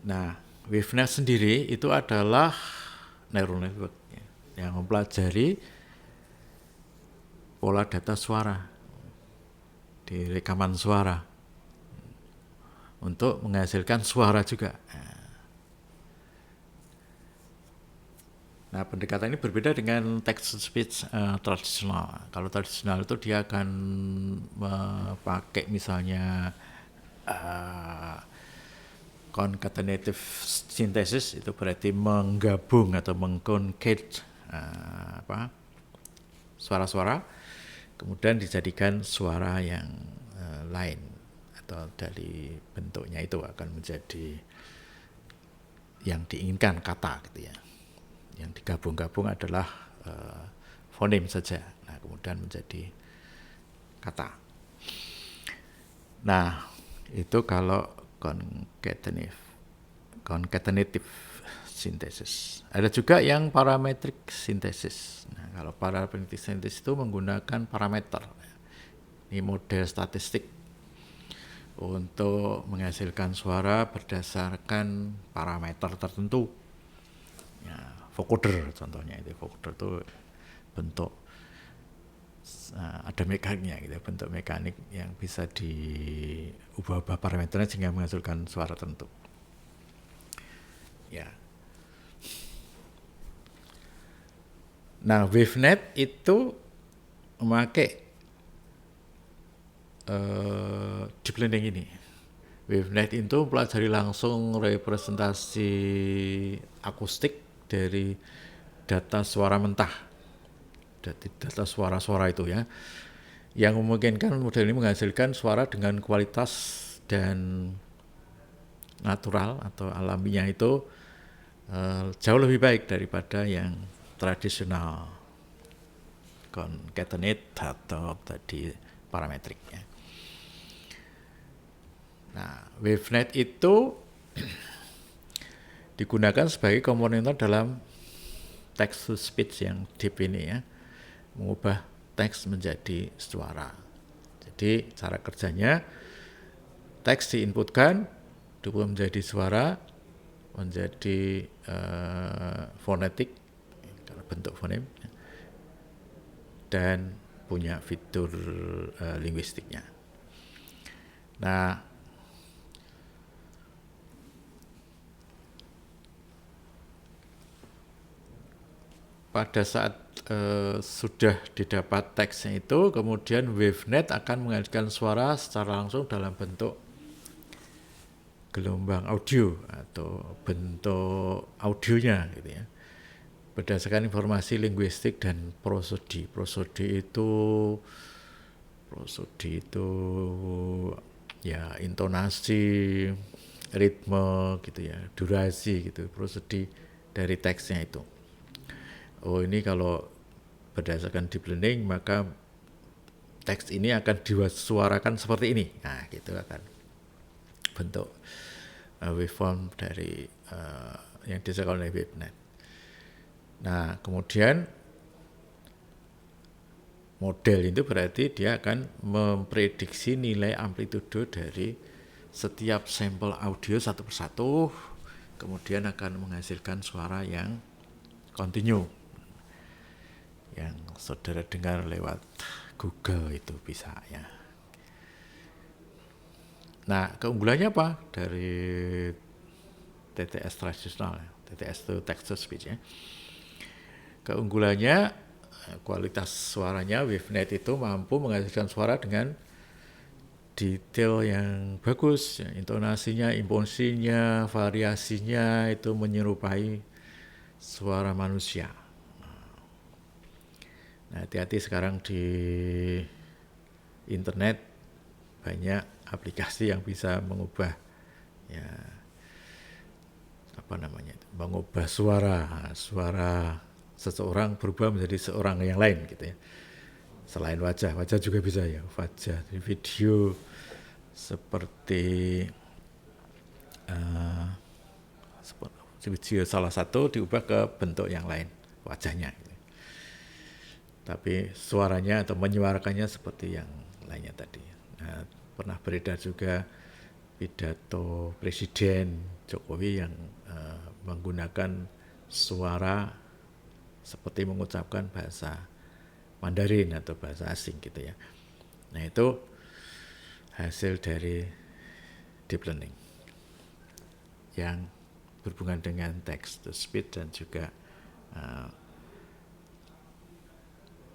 Nah WaveNet sendiri itu adalah neural network ya, yang mempelajari pola data suara di rekaman suara untuk menghasilkan suara juga. Nah, pendekatan ini berbeda dengan text to speech tradisional. Kalau tradisional itu dia akan memakai misalnya concatenative synthesis, itu berarti menggabung atau mengconcate suara-suara, kemudian dijadikan suara yang lain atau dari bentuknya itu akan menjadi yang diinginkan kata gitu ya. Yang digabung-gabung adalah fonem saja. Nah, kemudian menjadi kata. Nah, itu kalau concatenative synthesis. Ada juga yang parametric synthesis. Nah, kalau parametric synthesis itu menggunakan parameter. Ini model statistik untuk menghasilkan suara berdasarkan parameter tertentu. Ya, vocoder contohnya itu. Vocoder itu bentuk ada mekaniknya gitu, bentuk mekanik yang bisa diubah-ubah parameternya sehingga menghasilkan suara tertentu. Ya. Nah, WaveNet itu memakai deep learning ini. WaveNet itu pelajari langsung representasi akustik dari data suara mentah, data suara-suara itu ya, yang memungkinkan model ini menghasilkan suara dengan kualitas dan natural atau alamiah itu jauh lebih baik daripada yang tradisional concatenate atau tadi parametrik ya. Nah, WaveNet itu digunakan sebagai komponen dalam text to speech yang deep ini ya, mengubah teks menjadi suara. Jadi cara kerjanya teks diinputkan, diubah menjadi suara, menjadi fonetik, bentuk fonem, dan punya fitur linguistiknya. Nah, pada saat sudah didapat teksnya itu, kemudian WaveNet akan menghasilkan suara secara langsung dalam bentuk gelombang audio atau bentuk audionya gitu ya, berdasarkan informasi linguistik dan prosodi. Prosodi itu ya intonasi, ritme gitu ya, durasi gitu, prosodi dari teksnya itu. Oh, ini kalau berdasarkan deep learning maka teks ini akan disuarakan seperti ini. Nah, gitu akan bentuk waveform dari yang dihasilkan oleh WaveNet. Nah, kemudian model itu berarti dia akan memprediksi nilai amplitudo dari setiap sampel audio satu persatu, kemudian akan menghasilkan suara yang kontinu, yang saudara dengar lewat Google itu bisa ya. Nah, keunggulannya apa dari TTS tradisional, TTS itu text to speech ya. Keunggulannya kualitas suaranya WaveNet itu mampu menghasilkan suara dengan detail yang bagus, ya, intonasinya, imponsinya, variasinya itu menyerupai suara manusia. Nah, hati-hati sekarang di internet banyak aplikasi yang bisa mengubah ya mengubah suara seseorang berubah menjadi seorang yang lain gitu ya. Selain wajah juga bisa ya, wajah di video seperti video salah satu diubah ke bentuk yang lain wajahnya gitu. Tapi suaranya atau menyuarakannya seperti yang lainnya tadi. Nah, pernah beredar juga pidato Presiden Jokowi yang menggunakan suara seperti mengucapkan bahasa Mandarin atau bahasa asing gitu ya. Nah, itu hasil dari deep learning yang berhubungan dengan text to speech dan juga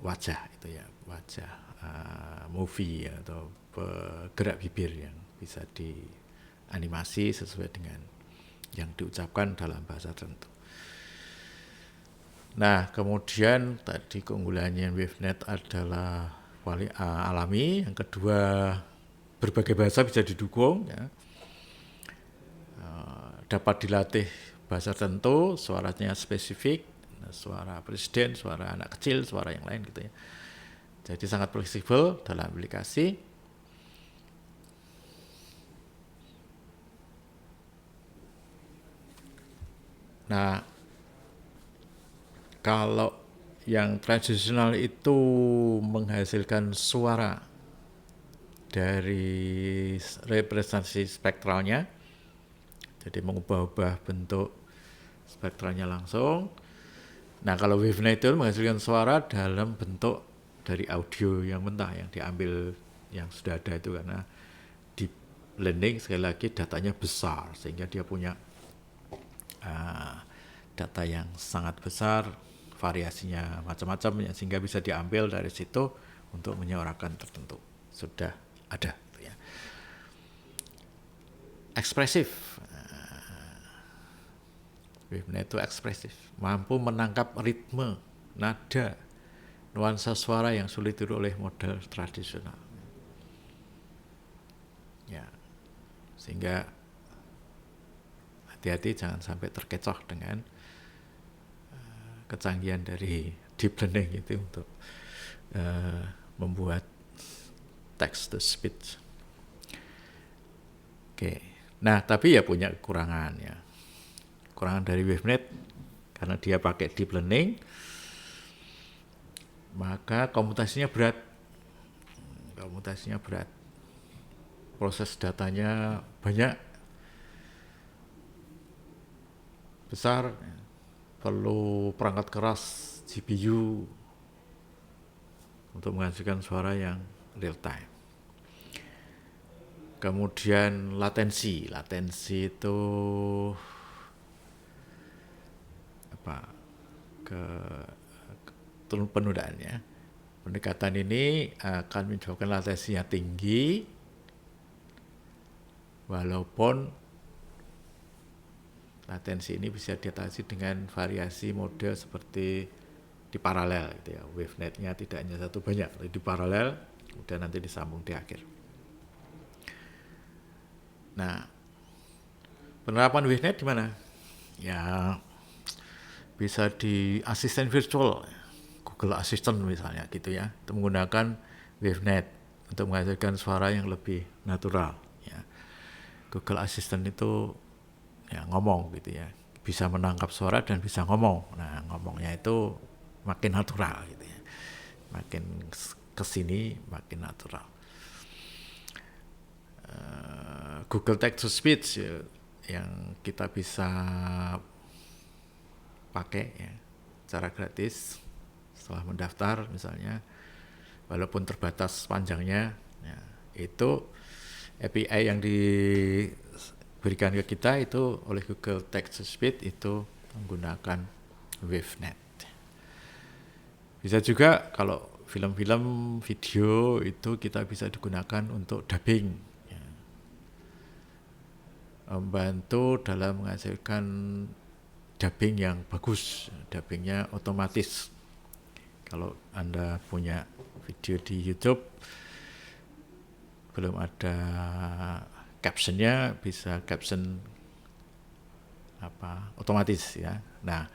wajah itu ya, wajah movie atau gerak bibir yang bisa dianimasi sesuai dengan yang diucapkan dalam bahasa tertentu. Nah, kemudian tadi keunggulannya WaveNet adalah alami. Yang kedua, berbagai bahasa bisa didukung. Ya. Dapat dilatih bahasa tertentu, suaranya spesifik, suara presiden, suara anak kecil, suara yang lain gitu ya. Jadi sangat fleksibel dalam aplikasi. Nah, kalau yang tradisional itu menghasilkan suara dari representasi spektralnya, jadi mengubah-ubah bentuk spektralnya langsung. Nah, kalau WaveNet itu menghasilkan suara dalam bentuk dari audio yang mentah yang diambil yang sudah ada itu, karena deep learning sekali lagi datanya besar sehingga dia punya data yang sangat besar, variasinya macam-macam ya, sehingga bisa diambil dari situ untuk menyuarakan tertentu. Sudah ada ya. Ekspresif. WaveNet itu ekspresif, mampu menangkap ritme, nada, nuansa suara yang sulit ditiru oleh model tradisional. Ya. Sehingga hati-hati jangan sampai terkecoh dengan kecanggihan dari deep learning itu untuk membuat text to speech. Oke. Nah, tapi ya punya kekurangan ya. Kekurangan dari WaveNet karena dia pakai deep learning, maka komputasinya berat. Proses datanya banyak, besar, perlu perangkat keras GPU untuk menghasilkan suara yang real time. Kemudian latensi itu penudaannya. Pendekatan ini akan menyebabkan latensinya tinggi, walaupun latensi ini bisa diatasi dengan variasi mode seperti di paralel gitu ya. WaveNet-nya tidak hanya satu, banyak, tapi di paralel, kemudian nanti disambung di akhir. Nah, penerapan WaveNet di mana? Ya, bisa di asisten virtual, Google Assistant misalnya gitu ya, itu menggunakan WaveNet untuk menghasilkan suara yang lebih natural ya. Google Assistant itu ya ngomong gitu ya, bisa menangkap suara dan bisa ngomong. Nah, ngomongnya itu makin natural gitu ya, makin kesini makin natural. Google Text to Speech ya, yang kita bisa pakai ya secara gratis setelah mendaftar misalnya, walaupun terbatas panjangnya ya, itu API yang diberikan ke kita itu oleh Google Text to Speech itu menggunakan WaveNet. Bisa juga kalau film-film, video itu kita bisa digunakan untuk dubbing ya. Membantu dalam menghasilkan dubbing yang bagus, dubbingnya otomatis. Kalau Anda punya video di YouTube belum ada captionnya, bisa caption otomatis ya. Nah,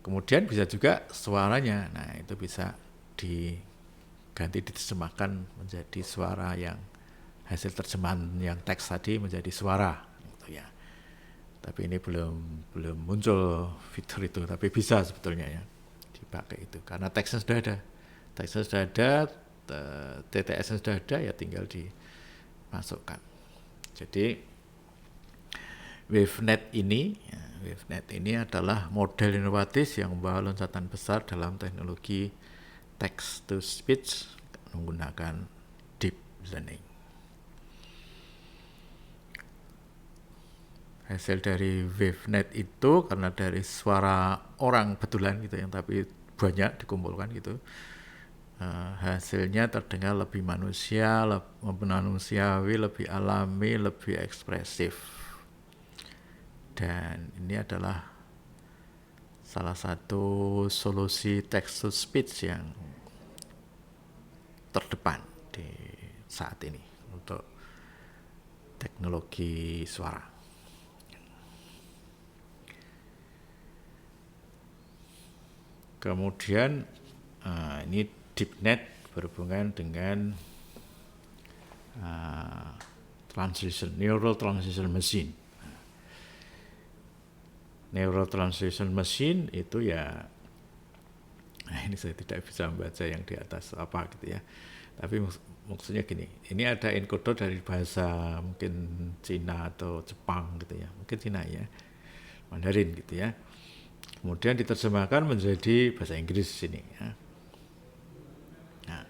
kemudian bisa juga suaranya. Nah, itu bisa diganti, diterjemahkan menjadi suara yang hasil terjemahan yang teks tadi menjadi suara gitu ya. Tapi ini belum muncul fitur itu, tapi bisa sebetulnya ya dipakai itu karena teksnya sudah ada, TTS-nya sudah ada, ya tinggal dimasukkan. Jadi WaveNet ini adalah model inovatif yang membawa loncatan besar dalam teknologi text to speech menggunakan deep learning. Hasil dari WaveNet itu karena dari suara orang betulan gitu yang tapi banyak dikumpulkan gitu. Hasilnya terdengar lebih manusiawi, lebih alami, lebih ekspresif. Dan ini adalah salah satu solusi text to speech yang terdepan di saat ini untuk teknologi suara. Kemudian ini DeepNet berhubungan dengan Neural Translation Machine. Neural Translation Machine itu ya, ini saya tidak bisa membaca yang di atas apa gitu ya. Tapi maksudnya gini, ini ada encoder dari bahasa mungkin Cina atau Jepang gitu ya, mungkin Cina ya, Mandarin gitu ya. Kemudian diterjemahkan menjadi bahasa Inggris sini ya. Nah,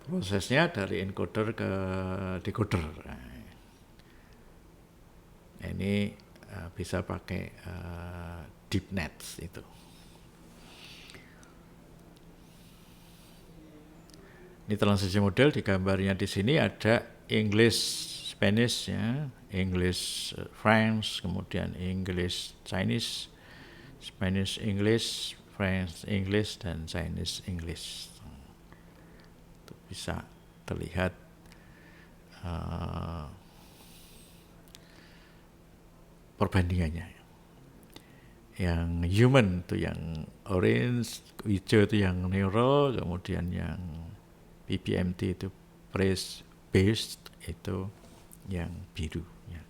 prosesnya dari encoder ke decoder. Nah, ini bisa pakai DeepNet itu. Ini translation model, di gambarnya di sini ada English, Spanish ya, English French, kemudian English Chinese, Spanish English, French English, dan Chinese English. Itu bisa terlihat perbandingannya. Yang human itu yang orange, hijau itu yang neural, kemudian yang PBMT itu phrase based itu yang biru ya.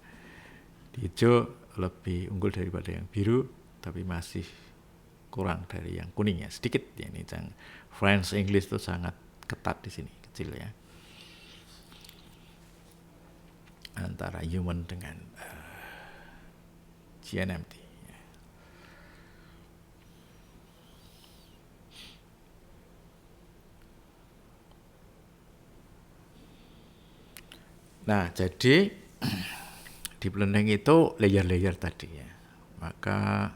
Di hijau lebih unggul daripada yang biru, tapi masih kurang dari yang kuning ya, sedikit ya. Ini yang French English itu sangat ketat di sini, kecil ya, antara human dengan GNMT. Nah, jadi deep learning itu layer-layer tadi ya. Maka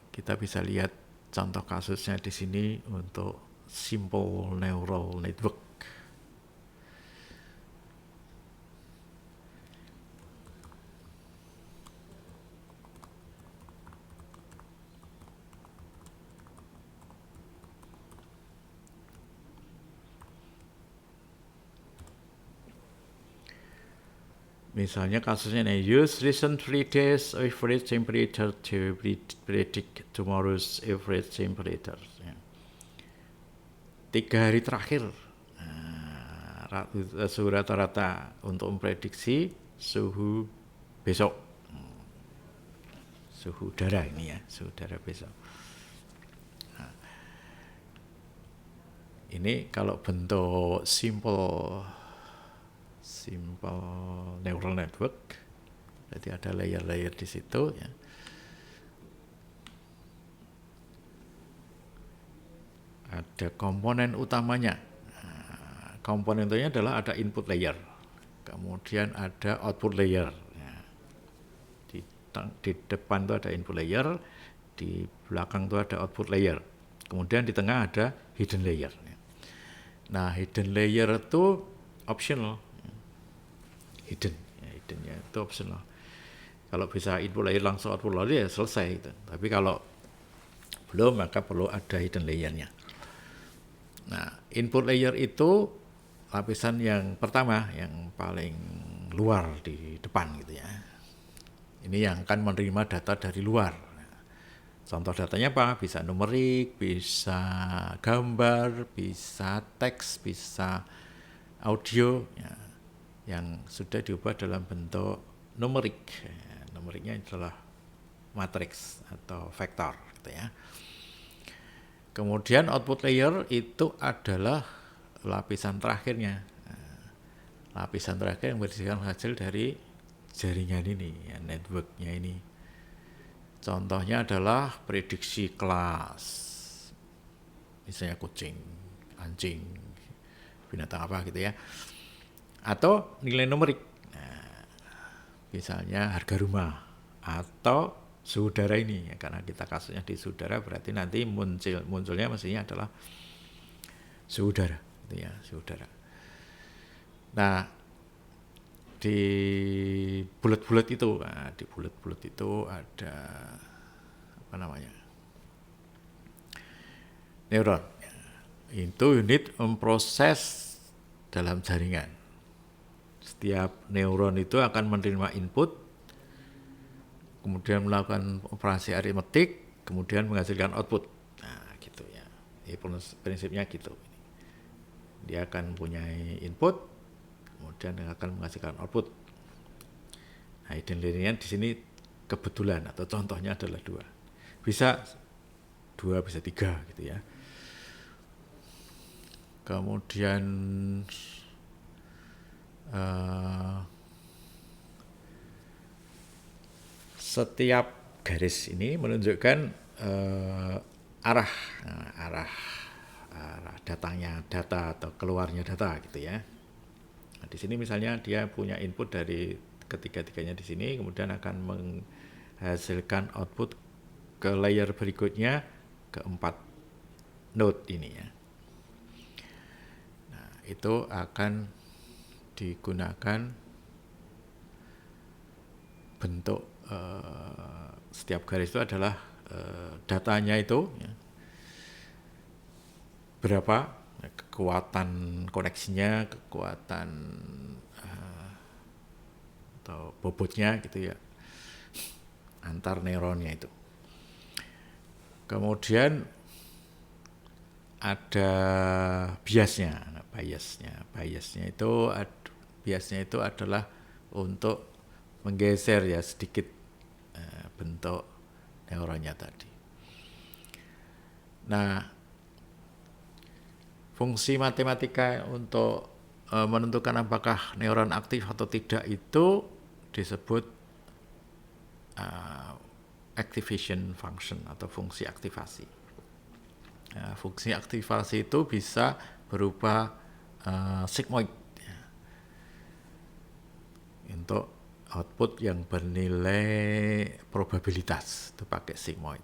kita bisa lihat contoh kasusnya di sini untuk simple neural network. Misalnya kasusnya ini, use recent 3 days average temperature to predict tomorrow's average temperature. Ya. 3 hari terakhir suhu rata-rata untuk memprediksi suhu besok. Suhu udara ini ya, suhu udara besok. Nah, ini kalau bentuk simple neural network, jadi ada layer-layer di situ ya. Ada komponen utamanya. Komponen utamanya adalah ada input layer, kemudian ada output layer. Ya. Di depan itu ada input layer, di belakang itu ada output layer, kemudian di tengah ada hidden layer. Nah, hidden layer itu optional. Hidden ya, itu optional. Kalau bisa input layer langsung output layer ya selesai itu. Tapi kalau belum, maka perlu ada hidden layernya. Nah, input layer itu lapisan yang pertama, yang paling luar di depan gitu ya. Ini yang akan menerima data dari luar. Contoh datanya apa? Bisa numerik, bisa gambar, bisa teks, bisa audio ya, yang sudah diubah dalam bentuk numerik. Numeriknya adalah matriks atau vektor gitu ya. Kemudian output layer itu adalah lapisan terakhirnya. Lapisan terakhir yang berdasarkan hasil dari jaringan ini, ya, networknya ini. Contohnya adalah prediksi kelas, misalnya kucing, anjing, binatang apa gitu ya. Atau nilai numerik. Nah, misalnya harga rumah atau suhu udara ini ya, karena kita kasusnya di suhu udara berarti nanti munculnya mestinya adalah suhu udara gitu ya, suhu udara. Nah, di bulat-bulat itu, di bulat-bulat itu ada apa namanya? Neuron. Itu unit memproses dalam jaringan. Setiap neuron itu akan menerima input, kemudian melakukan operasi aritmetik, kemudian menghasilkan output. Nah, gitu ya. Ini prinsipnya gitu. Dia akan punya input, kemudian akan menghasilkan output. Nah, hidden learning di sini kebetulan atau contohnya adalah 2. Bisa 2, bisa 3 gitu ya. Kemudian setiap garis ini menunjukkan arah datangnya data atau keluarnya data gitu ya. Nah, di sini misalnya dia punya input dari ketiga-tiganya di sini, kemudian akan menghasilkan output ke layer berikutnya ke 4 node ini ya. Nah, itu akan digunakan bentuk setiap garis itu adalah datanya itu ya, berapa kekuatan koneksinya, kekuatan atau bobotnya gitu ya antar neuronnya itu. Kemudian ada biasnya. Nah, biasnya itu adalah untuk menggeser ya sedikit bentuk neuronnya tadi. Nah, fungsi matematika untuk menentukan apakah neuron aktif atau tidak itu disebut activation function atau fungsi aktivasi. Fungsi aktivasi itu bisa berupa sigmoid ya, untuk output yang bernilai probabilitas itu pakai sigmoid.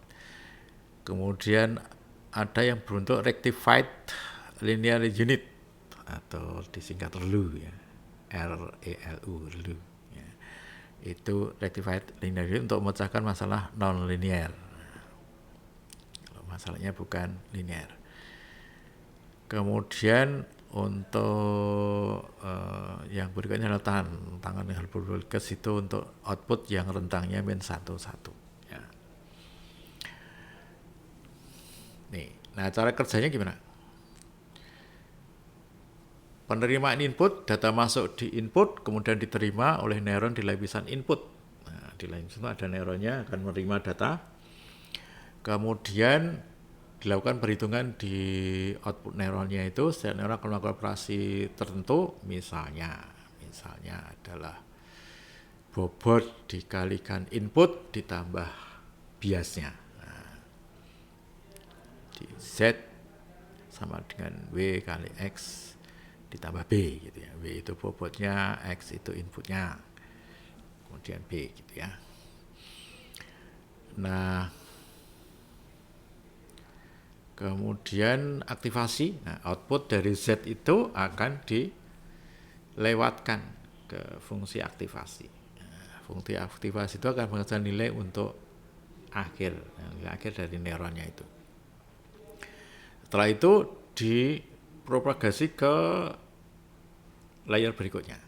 Kemudian ada yang berbentuk rectified linear unit atau disingkat ReLU ya, ReLU ReLU ya. Itu rectified linear unit untuk memecahkan masalah non linear. Kalau masalahnya bukan linear. Kemudian untuk yang berikutnya adalah tangan Hilbert-Bölges itu untuk output yang rentangnya -1,1 ya. Nih, nah cara kerjanya gimana? Penerimaan input, data masuk di input, kemudian diterima oleh neuron di lapisan input. Nah, di lapisan itu ada neuronnya akan menerima data, kemudian dilakukan perhitungan di output neuronnya itu. Setiap neuron akan melakukan operasi tertentu, misalnya adalah bobot dikalikan input ditambah biasnya. Nah, di Z sama dengan W kali X ditambah B gitu ya. W itu bobotnya, X itu inputnya, kemudian B gitu ya. Nah, kemudian aktivasi, nah output dari Z itu akan dilewatkan ke fungsi aktivasi. Nah, fungsi aktivasi itu akan menghasilkan nilai untuk nilai akhir dari neuronnya itu. Setelah itu dipropagasi ke layer berikutnya.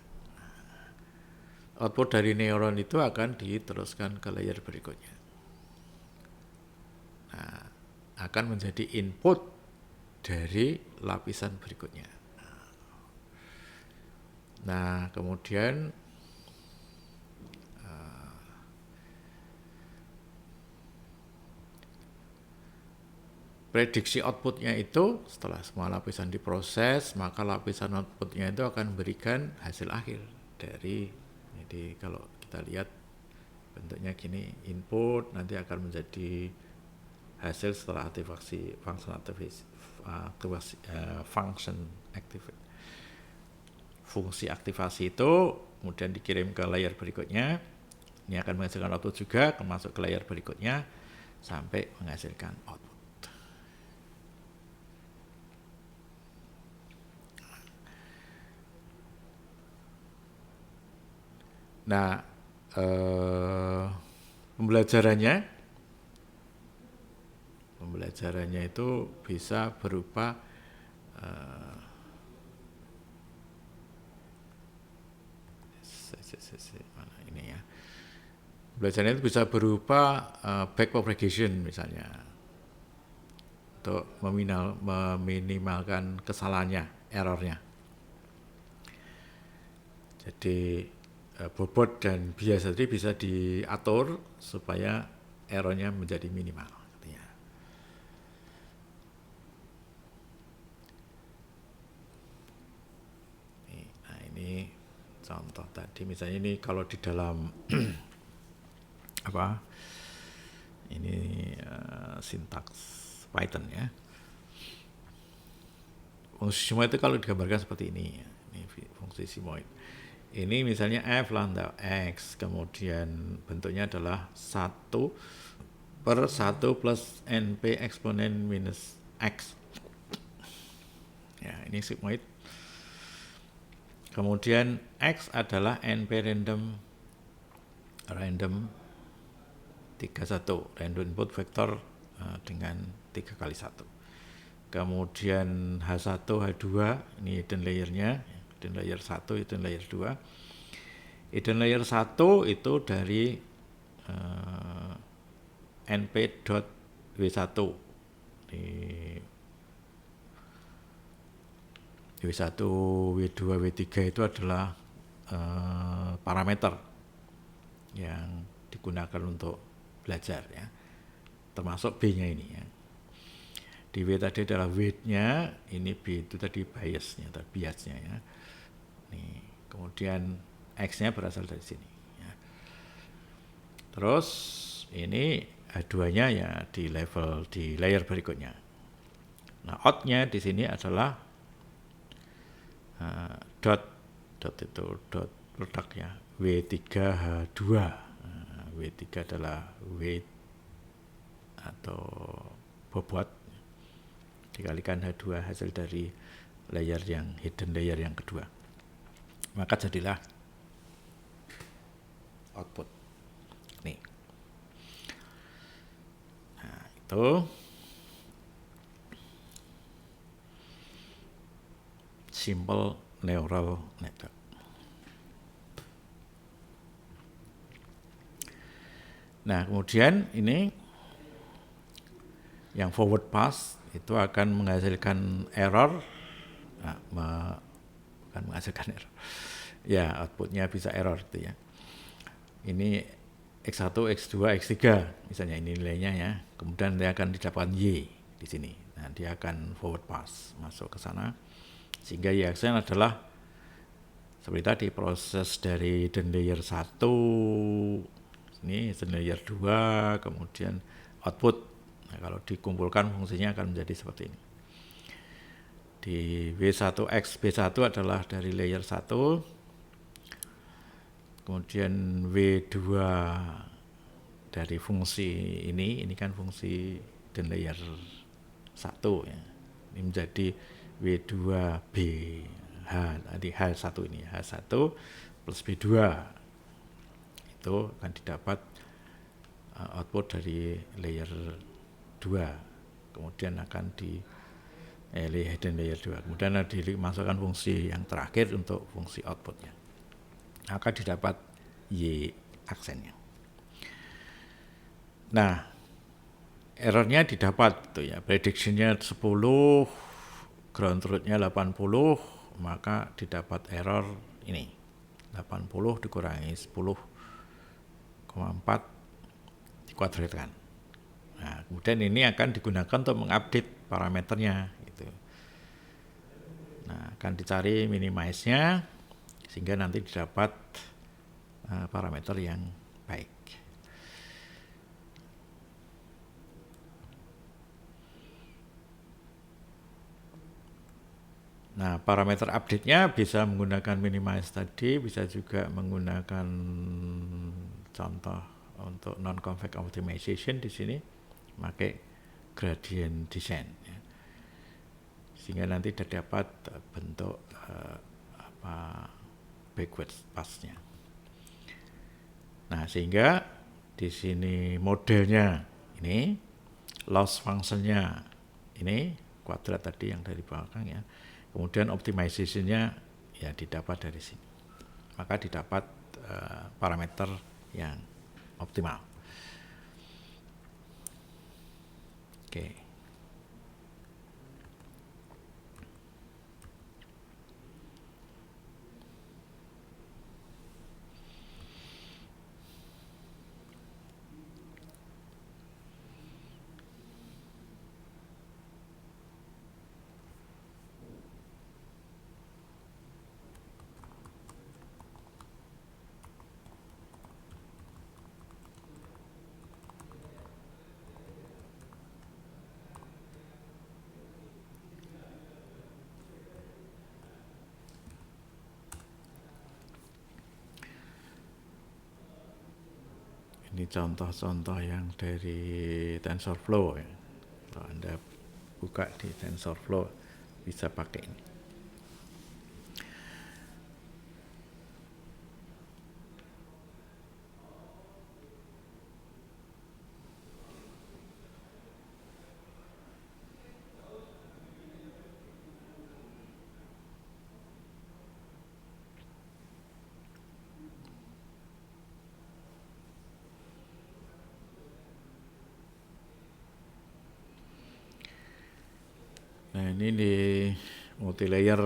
Output dari neuron itu akan diteruskan ke layer berikutnya. Nah, akan menjadi input dari lapisan berikutnya. Nah, kemudian prediksi outputnya itu setelah semua lapisan diproses, maka lapisan outputnya itu akan memberikan hasil akhir dari. Jadi kalau kita lihat bentuknya gini, input nanti akan menjadi hasil setelah aktivasi function fungsi aktivasi itu kemudian dikirim ke layer berikutnya. Ini akan menghasilkan output juga, akan masuk ke layer berikutnya sampai menghasilkan output. Nah, pembelajarannya itu bisa berupa mana ini ya. Pembelajarannya itu bisa berupa back propagation misalnya, untuk meminimalkan kesalahannya, errornya. Jadi bobot dan bias tadi bisa diatur supaya errornya menjadi minimal. Nah ini contoh tadi, misalnya ini kalau di dalam apa? Ini sintaks Python ya. Fungsi simoid itu kalau digambarkan seperti ini. Ini fungsi simoid. Ini misalnya f lambda x, kemudian bentuknya adalah 1 per 1 plus np eksponen minus x. Ya, ini sigmoid. Kemudian x adalah np random 31, random input vector dengan 3 kali 1. Kemudian H1, H2, ini hidden layernya, hidden layer 1, hidden layer 2. Hidden layer 1 itu dari np.w1. Di W1, W2, W3 itu adalah parameter yang digunakan untuk belajar ya. Termasuk B-nya ini ya. Di W tadi adalah weight-nya, ini B itu tadi bias-nya atau bias-nya ya. Nih, kemudian X-nya berasal dari sini ya. Terus ini H2-nya ya di layer berikutnya. Nah, out-nya di sini adalah dot itu dot produk ya, W3H2. W3 adalah weight atau bobot dikalikan H2 hasil dari layer yang hidden layer yang kedua, maka jadilah output nih. Nah itu simple neural network. Nah kemudian ini yang forward pass itu akan menghasilkan error, bukan menghasilkan error, ya outputnya bisa error itu ya. Ini X1, X2, X3 misalnya ini nilainya ya, kemudian dia akan didapatkan Y di sini. Nah dia akan forward pass masuk ke sana, sehingga Y aksen adalah seperti tadi proses dari hidden layer 1, ini hidden layer 2, kemudian output. Nah, kalau dikumpulkan fungsinya akan menjadi seperti ini. Di W1X B1 adalah dari layer 1, kemudian W2 dari fungsi ini kan fungsi dan layer 1 ya. Ini menjadi W2B H, tadi H1 ini, H1 plus B2. Itu akan didapat output dari layer 2, kemudian akan di hidden layer 2, kemudian dimasukkan fungsi yang terakhir untuk fungsi outputnya, maka didapat Y aksennya. Nah errornya didapat tuh ya, predictionnya 10, ground truth-nya 80, maka didapat error ini 80 dikurangi 10,4 dikuadratkan. Nah, kemudian ini akan digunakan untuk mengupdate parameternya gitu. Nah, akan dicari minimize-nya sehingga nanti didapat parameter yang baik. Nah, parameter update-nya bisa menggunakan minimize tadi, bisa juga menggunakan contoh untuk non-convex optimization di sini, pakai gradient descent. Ya. Sehingga nanti terdapat bentuk backwards pass-nya. Nah, sehingga di sini modelnya ini, loss function-nya ini, kuadrat tadi yang dari belakang ya. Kemudian optimization-nya ya didapat dari sini. Maka didapat parameter yang optimal. Oke. Ini contoh-contoh yang dari TensorFlow ya. Kalau Anda buka di TensorFlow bisa pakai ini. Nah, ini di multilayer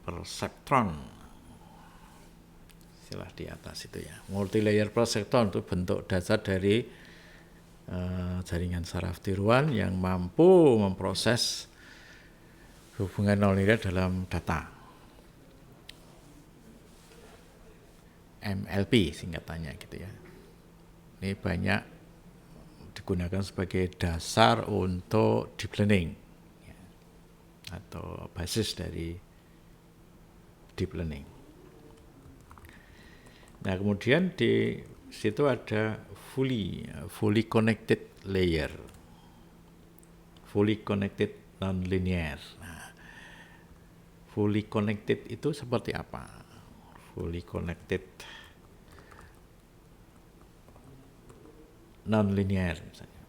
perceptron, istilah di atas itu ya. Multilayer perceptron itu bentuk dasar dari jaringan saraf tiruan yang mampu memproses hubungan nonlinear dalam data. MLP singkatannya gitu ya. Ini banyak digunakan sebagai dasar untuk deep learning ya, atau basis dari deep learning. Nah, kemudian di situ ada fully connected layer, fully connected nonlinear. Nah, fully connected itu seperti apa? Fully connected nonlinear misalnya.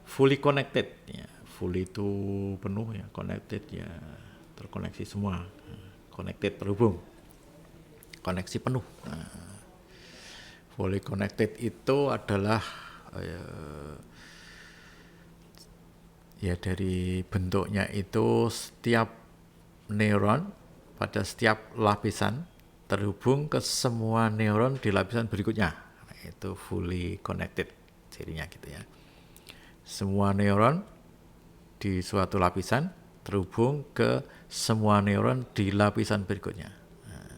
Fully connected ya, fully itu penuh ya, connected ya terkoneksi semua, connected terhubung, koneksi penuh. Nah, fully connected itu adalah ya dari bentuknya itu setiap neuron pada setiap lapisan terhubung ke semua neuron di lapisan berikutnya. Nah, itu fully connected cirinya gitu ya. Semua neuron di suatu lapisan terhubung ke semua neuron di lapisan berikutnya. Nah,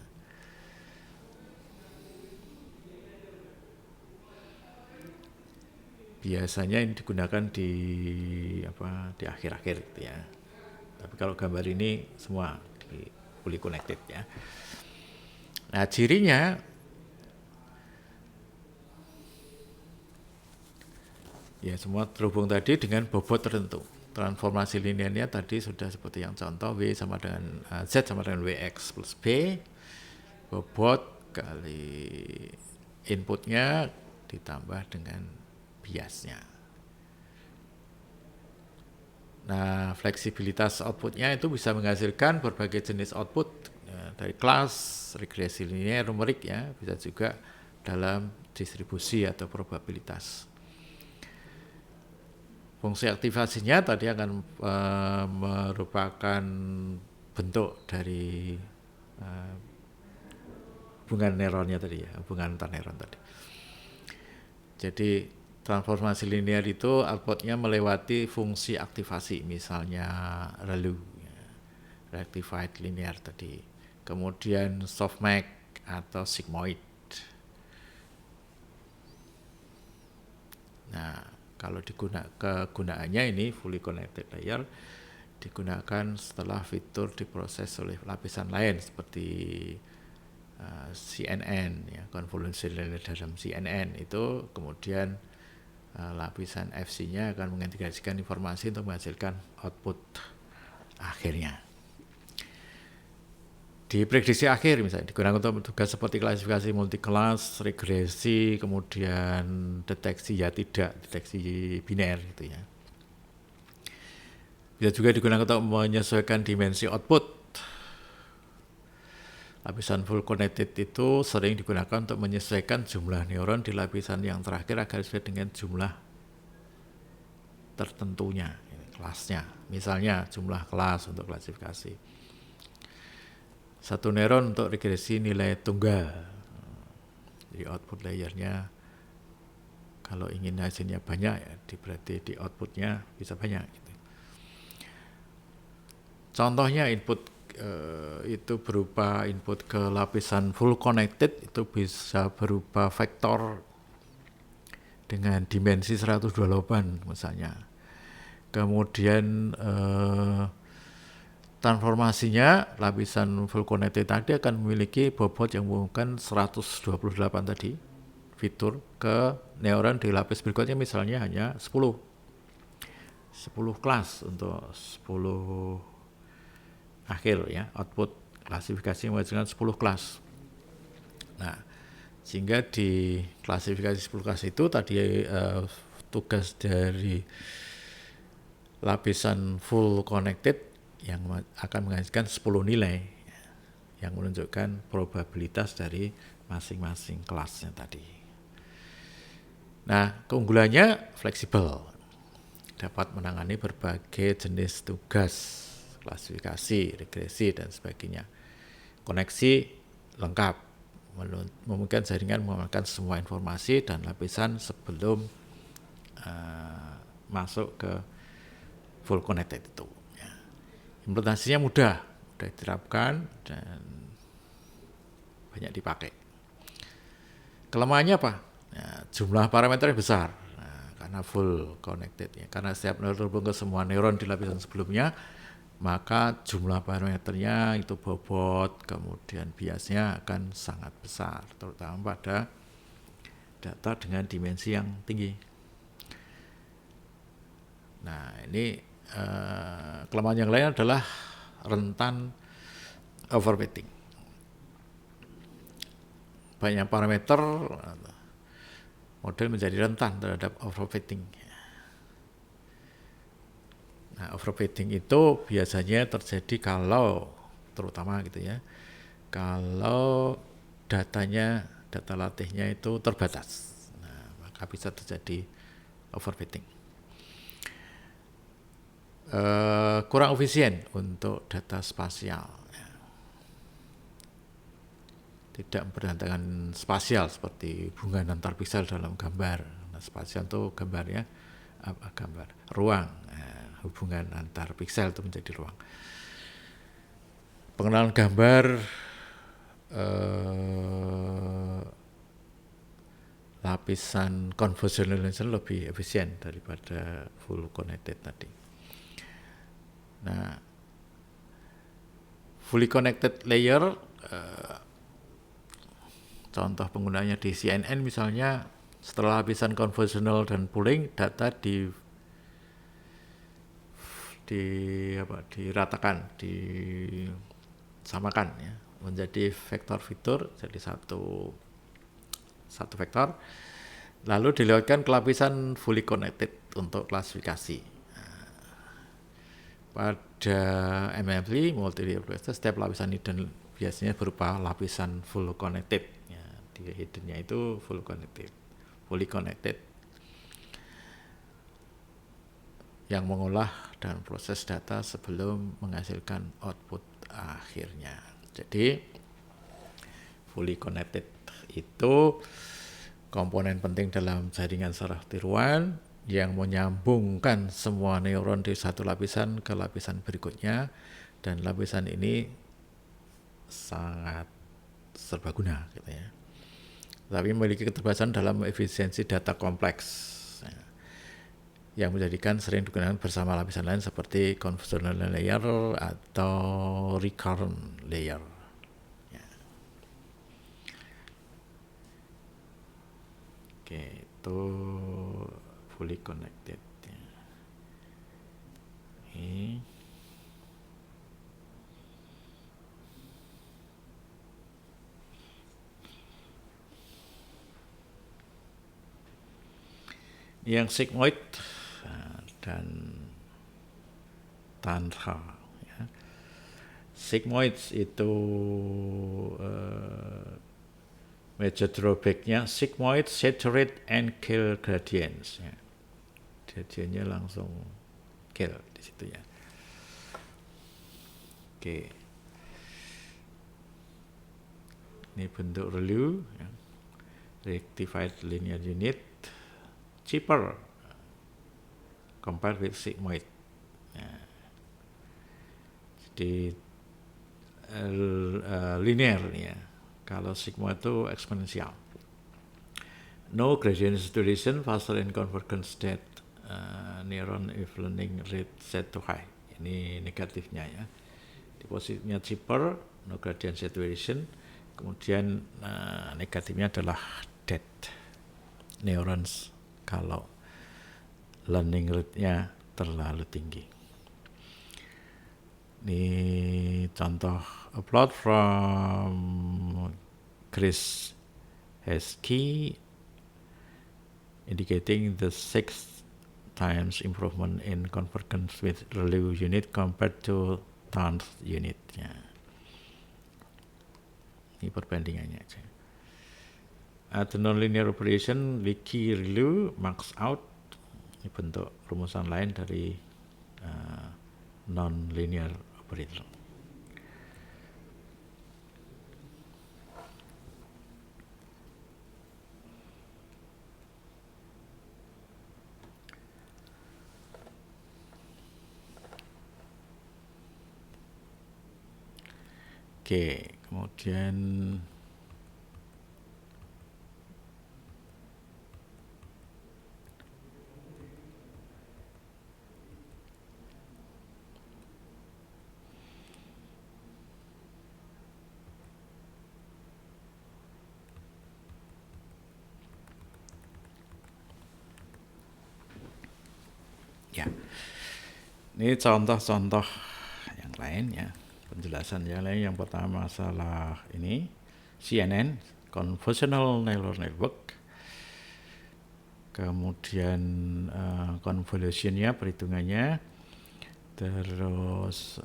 biasanya ini digunakan di akhir-akhir gitu ya. Tapi kalau gambar ini semua di fully connected ya. Nah, cirinya ya semua terhubung tadi dengan bobot tertentu. Transformasi linearnya tadi sudah seperti yang contoh, W sama dengan Z sama dengan Wx plus B, bobot kali inputnya ditambah dengan biasnya. Nah, fleksibilitas outputnya itu bisa menghasilkan berbagai jenis output dari kelas regresi linear numerik ya, bisa juga dalam distribusi atau probabilitas. Fungsi aktivasinya tadi akan merupakan bentuk dari hubungan neuronnya tadi ya, hubungan antar neuron tadi. Jadi transformasi linear itu outputnya melewati fungsi aktivasi, misalnya ReLU, ya, rectified linear tadi. Kemudian softmax atau sigmoid. Nah, kalau kegunaannya ini fully connected layer digunakan setelah fitur diproses oleh lapisan lain seperti CNN, ya, convolutional layer dalam CNN itu kemudian lapisan FC-nya akan mengintegrasikan informasi untuk menghasilkan output akhirnya. Di prediksi akhir misalnya digunakan untuk tugas seperti klasifikasi multi-kelas, regresi, kemudian deteksi ya tidak, deteksi biner gitu ya. Bisa juga digunakan untuk menyesuaikan dimensi output. Lapisan full connected itu sering digunakan untuk menyesuaikan jumlah neuron di lapisan yang terakhir agar sesuai dengan jumlah tertentunya, kelasnya. Misalnya jumlah kelas untuk klasifikasi. Satu neuron untuk regresi nilai tunggal. Jadi output layernya kalau ingin hasilnya banyak ya berarti di outputnya bisa banyak. Gitu. Contohnya input itu berupa input ke lapisan full connected itu bisa berupa vektor dengan dimensi 128 misalnya. Kemudian transformasinya lapisan full connected tadi akan memiliki bobot yang memungkinkan 128 tadi fitur ke neuron di lapis berikutnya misalnya hanya 10 kelas untuk 10 akhir ya output klasifikasi menghasilkan 10 kelas. Nah, sehingga di klasifikasi 10 kelas itu tadi tugas dari lapisan full connected yang akan menghasilkan 10 nilai yang menunjukkan probabilitas dari masing-masing kelasnya tadi. Nah, keunggulannya fleksibel, dapat menangani berbagai jenis tugas, klasifikasi, regresi, dan sebagainya. Koneksi lengkap, memungkinkan jaringan mengamankan semua informasi dan lapisan sebelum masuk ke full connected itu. Implementasinya mudah diterapkan dan banyak dipakai. Kelemahannya apa? Ya, jumlah parameter besar karena full connected ya. Karena setiap neuron terhubung ke semua neuron di lapisan sebelumnya, maka jumlah parameternya itu bobot, kemudian biasnya akan sangat besar, terutama pada data dengan dimensi yang tinggi. Nah, ini kelemahan yang lain adalah rentan overfitting. Banyak parameter model menjadi rentan terhadap overfitting. Nah, overfitting itu biasanya terjadi kalau terutama gitu ya, kalau data latihnya itu terbatas. Nah, maka bisa terjadi overfitting. Kurang efisien untuk data spasial, tidak memperhatikan spasial seperti hubungan antar piksel dalam gambar. Nah, spasial itu gambarnya gambar ruang, hubungan antar piksel itu menjadi ruang. Pengenalan gambar lapisan convolutional lebih efisien daripada full connected tadi. Nah, fully connected layer, contoh penggunaannya di CNN misalnya, setelah lapisan convolutional dan pooling, data diratakan, disamakan ya, menjadi vektor fitur, jadi satu vektor, lalu dilewatkan ke lapisan fully connected untuk klasifikasi. Pada MLP multi-layer processor, setiap lapisan hidden biasanya berupa lapisan full connected ya, di hiddennya itu fully connected yang mengolah dan proses data sebelum menghasilkan output akhirnya. Jadi fully connected itu komponen penting dalam jaringan saraf tiruan yang menyambungkan semua neuron di satu lapisan ke lapisan berikutnya, dan lapisan ini sangat serbaguna gitu ya. Tapi memiliki keterbatasan dalam efisiensi data kompleks. yang menjadikan sering digunakan bersama lapisan lain seperti convolutional layer atau recurrent layer. Ya. Oke, itu fully connected. Ya. Ini. Yang sigmoid dan tanha. Ya. Sigmoid itu major drawback-nya sigmoid saturate and kill gradients. Ya. Gradientnya langsung kill di situ ya. Oke. Ini bentuk ReLU, ya. Rectified linear unit, cheaper compared with sigmoid. Ya. Jadi linear ya. Kalau sigmoid itu eksponensial. No gradient saturation, faster in convergence state, neuron if learning rate set to high. Ini negatifnya ya. Di posisinya cheaper, no gradient saturation. Kemudian negatifnya adalah dead neurons kalau learning rate-nya terlalu tinggi. Ini contoh a plot from Chris Heskey indicating the 6 times improvement in convergence with ReLU unit compared to Tanz unit. Ya. Ini perbandingannya aja. At the nonlinear operation, leaky ReLU max out. Ini bentuk rumusan lain dari nonlinear operator. Oke, kemudian ya, ini contoh-contoh yang lain ya. Penjelasan yang lain, yang pertama masalah ini CNN, Convolutional Neural Network, kemudian convolutionnya, perhitungannya, terus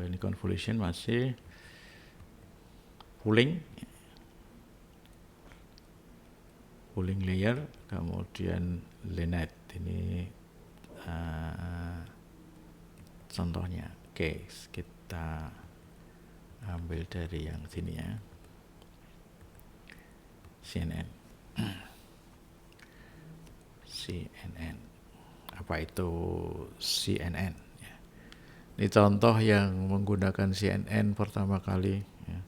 ini convolution masih pooling layer, kemudian linear, ini contohnya. Oke, kita ambil dari yang sini ya, CNN. CNN, apa itu CNN ya. Ini contoh yang menggunakan CNN pertama kali ya.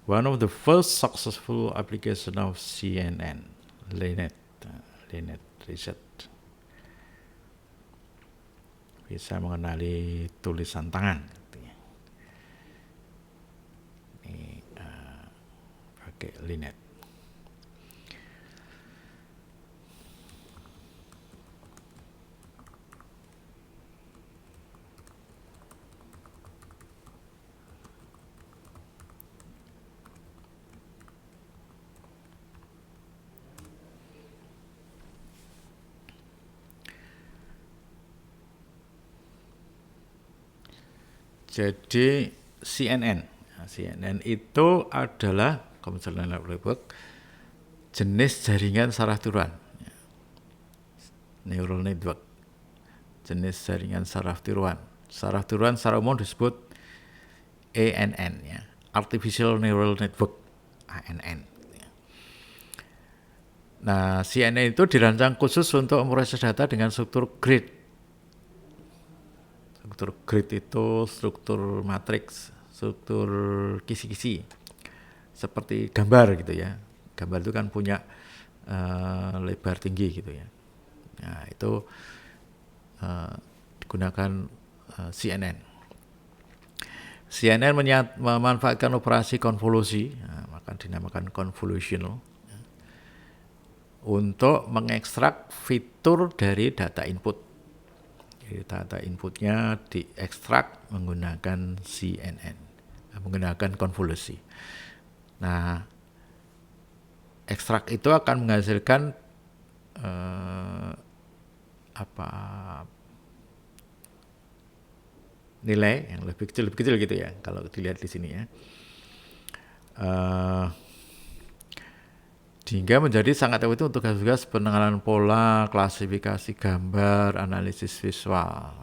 One of the first successful application of CNN, linear research. Bisa mengenali tulisan tangan gitu ya. Ini pakai linear. Jadi CNN itu adalah convolutional neural network, jenis jaringan saraf tiruan, neural network, jenis jaringan saraf tiruan. Saraf tiruan secara umum disebut ANN ya, Artificial Neural Network ANN. Nah, CNN itu dirancang khusus untuk memproses data dengan struktur grid. Struktur grid itu struktur matriks, struktur kisi-kisi, seperti gambar gitu ya. Gambar itu kan punya lebar tinggi gitu ya. Nah, itu digunakan CNN. CNN memanfaatkan operasi konvolusi, maka dinamakan convolutional, untuk mengekstrak fitur dari data input. Jadi data inputnya diekstrak menggunakan CNN, menggunakan konvolusi. Nah, ekstrak itu akan menghasilkan nilai yang lebih kecil gitu ya, kalau dilihat di sini ya. Sehingga menjadi sangat efektif untuk tugas penanganan pola, klasifikasi gambar, analisis visual.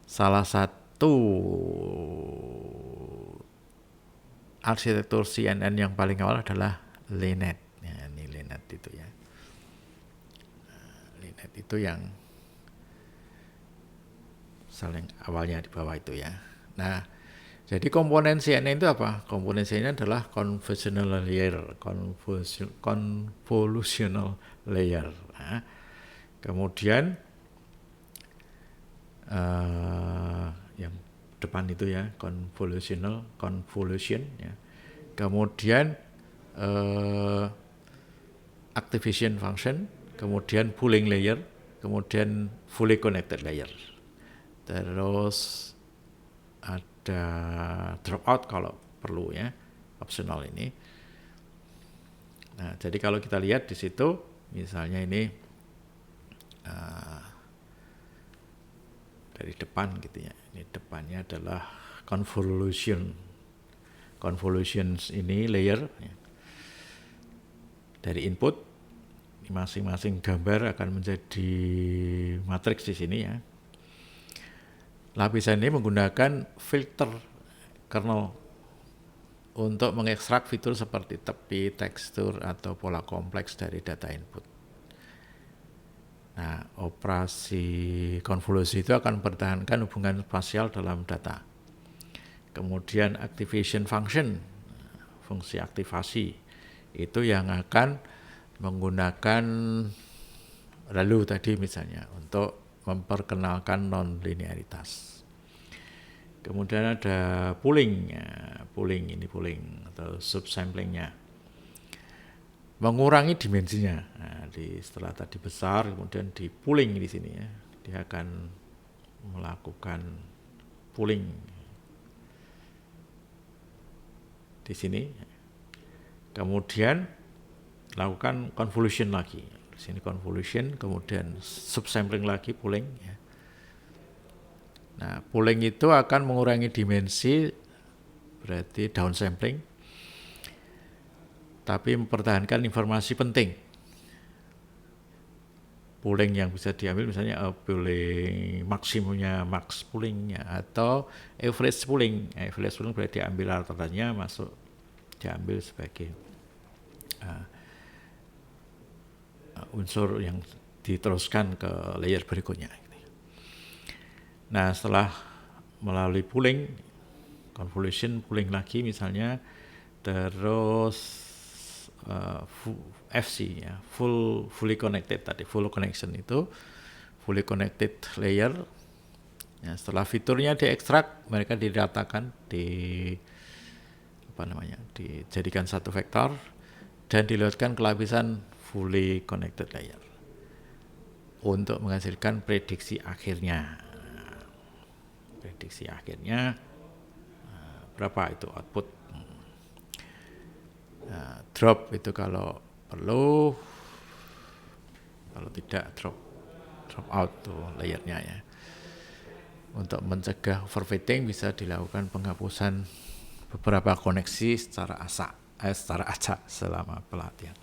Salah satu arsitektur CNN yang paling awal adalah LeNet. Ya, ini LeNet itu ya. LeNet itu yang saling awalnya di bawah itu ya. Nah, jadi komponen CNN itu apa? Komponen CNN adalah convolutional layer. Nah, kemudian yang depan itu ya, convolution ya. Kemudian activation function, kemudian pooling layer, kemudian fully connected layer. Terus ada dropout kalau perlu ya, optional ini. Nah, jadi kalau kita lihat di situ, misalnya ini dari depan gitu ya. Ini depannya adalah convolutions ini layer ya. Dari input masing-masing gambar akan menjadi matriks di sini ya. Lapisan ini menggunakan filter kernel untuk mengekstrak fitur seperti tepi, tekstur, atau pola kompleks dari data input. Nah, operasi konvolusi itu akan mempertahankan hubungan spasial dalam data. Kemudian activation function, fungsi aktivasi, itu yang akan menggunakan lalu tadi misalnya untuk memperkenalkan non-linearitas. Kemudian ada pooling atau subsamplingnya, mengurangi dimensinya. Nah, setelah tadi besar, kemudian di pooling di sini ya, dia akan melakukan pooling di sini. Kemudian lakukan convolution lagi. Di sini convolution, kemudian subsampling lagi, pooling ya. Nah, pooling itu akan mengurangi dimensi, berarti downsampling, tapi mempertahankan informasi penting. Pooling yang bisa diambil misalnya pooling maksimumnya, max poolingnya, atau average pooling. Average pooling berarti diambil rata-ratanya masuk, diambil sebagai unsur yang diteruskan ke layer berikutnya. Nah, setelah melalui pooling, convolution, pooling lagi misalnya, terus FC ya, fully connected tadi, full connection itu, fully connected layer. Ya, setelah fiturnya diekstrak, mereka didatakan, dijadikan satu vektor dan dilewatkan ke lapisan fully connected layer untuk menghasilkan prediksi akhirnya. Prediksi akhirnya berapa itu output. Drop itu kalau perlu, kalau tidak drop out tuh layernya ya. Untuk mencegah overfitting bisa dilakukan penghapusan beberapa koneksi secara acak selama pelatihan.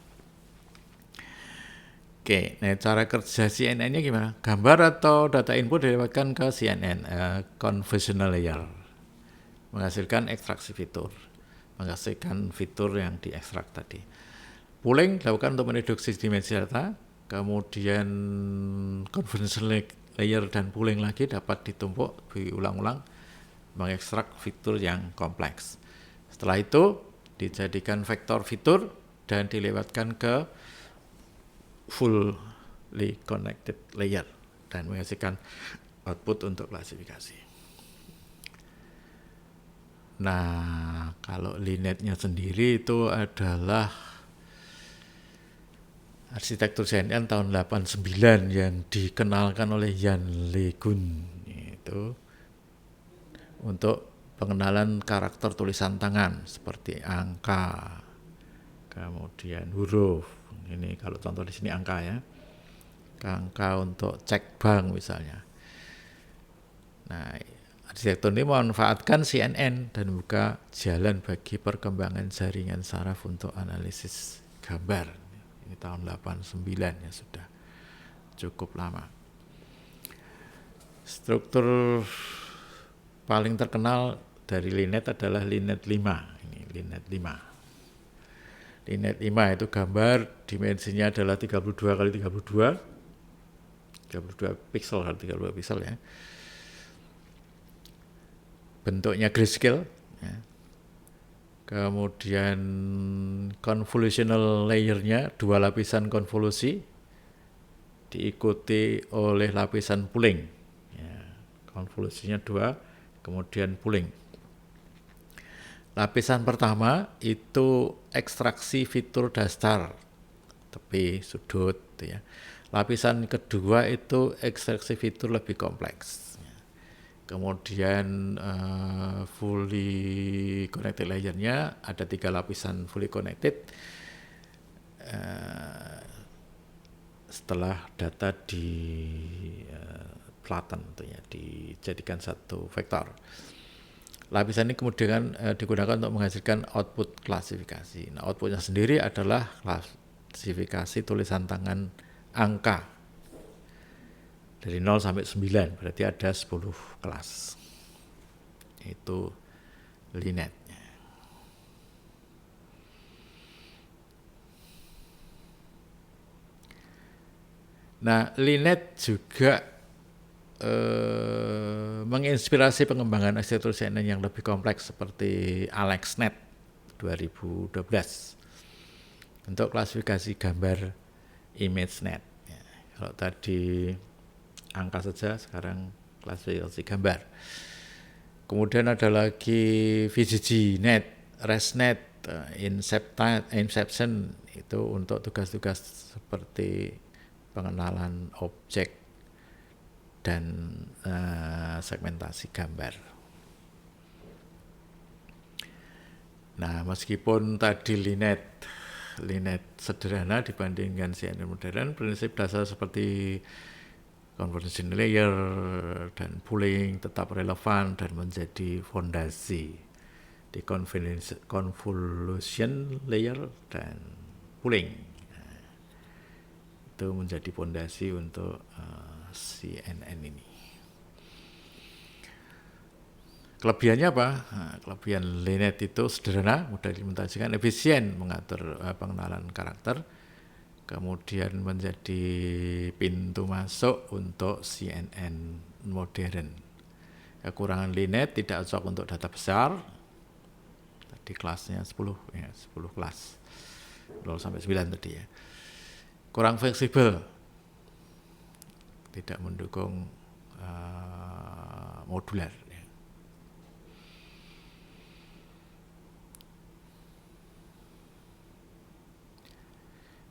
Oke, nah cara kerja CNN-nya gimana? Gambar atau data input dilewatkan ke CNN, convolutional layer, menghasilkan ekstraksi fitur, menghasilkan fitur yang diekstrak tadi. Pooling dilakukan untuk mereduksi dimensi data, kemudian convolutional layer dan pooling lagi dapat ditumpuk, diulang-ulang, mengekstrak fitur yang kompleks. Setelah itu dijadikan vektor fitur dan dilewatkan ke full fully connected layer dan menghasilkan output untuk klasifikasi. Nah, kalau LINET-nya sendiri itu adalah arsitektur CNN tahun 89 yang dikenalkan oleh Jan LeCun itu untuk pengenalan karakter tulisan tangan seperti angka, kemudian huruf. Ini kalau contoh di sini angka ya. Angka untuk cek bank misalnya. Nah, arsitektur ini memanfaatkan CNN dan membuka jalan bagi perkembangan jaringan saraf untuk analisis gambar. Ini tahun 89 ya, sudah cukup lama. Struktur paling terkenal dari LINET adalah LINET 5. Ini LINET 5. LINET 5 itu gambar dimensinya adalah 32 kali 32 pixel kali 32 pixel ya. Bentuknya grayscale ya. Kemudian convolutional layernya 2 lapisan konvolusi diikuti oleh lapisan pooling ya. Konvolusinya 2, kemudian pooling. Lapisan pertama itu ekstraksi fitur dasar tepi sudut ya. Lapisan kedua itu ekstraksi fitur lebih kompleks. Kemudian fully connected layernya ada 3 lapisan fully connected. Setelah data di flatten ya, dijadikan satu vektor. Lapisan ini kemudian digunakan untuk menghasilkan output klasifikasi. Nah, outputnya sendiri adalah klasifikasi tulisan tangan angka dari 0 sampai 9, berarti ada 10 kelas. Itu LINET. Nah, LINET juga menginspirasi pengembangan arsitektur CNN yang lebih kompleks seperti AlexNet 2012 untuk klasifikasi gambar ImageNet. Ya, kalau tadi angka saja, sekarang klasifikasi gambar. Kemudian ada lagi VGGNet, ResNet, Inception itu untuk tugas-tugas seperti pengenalan objek dan segmentasi gambar. Nah, meskipun tadi LINET sederhana dibandingkan CNN modern, prinsip dasar seperti convolution layer dan pooling tetap relevan dan menjadi fondasi di convolution layer dan pooling. Nah, itu menjadi fondasi untuk CNN ini. Kelebihannya apa? Nah, kelebihan LINET itu sederhana, mudah diimplementasikan, efisien mengatur pengenalan karakter, kemudian menjadi pintu masuk untuk CNN modern. Kekurangan LINET tidak cocok untuk data besar. Tadi kelasnya 10 ya, 10 kelas. 0 sampai 9 tadi ya. Kurang fleksibel. Tidak mendukung modular.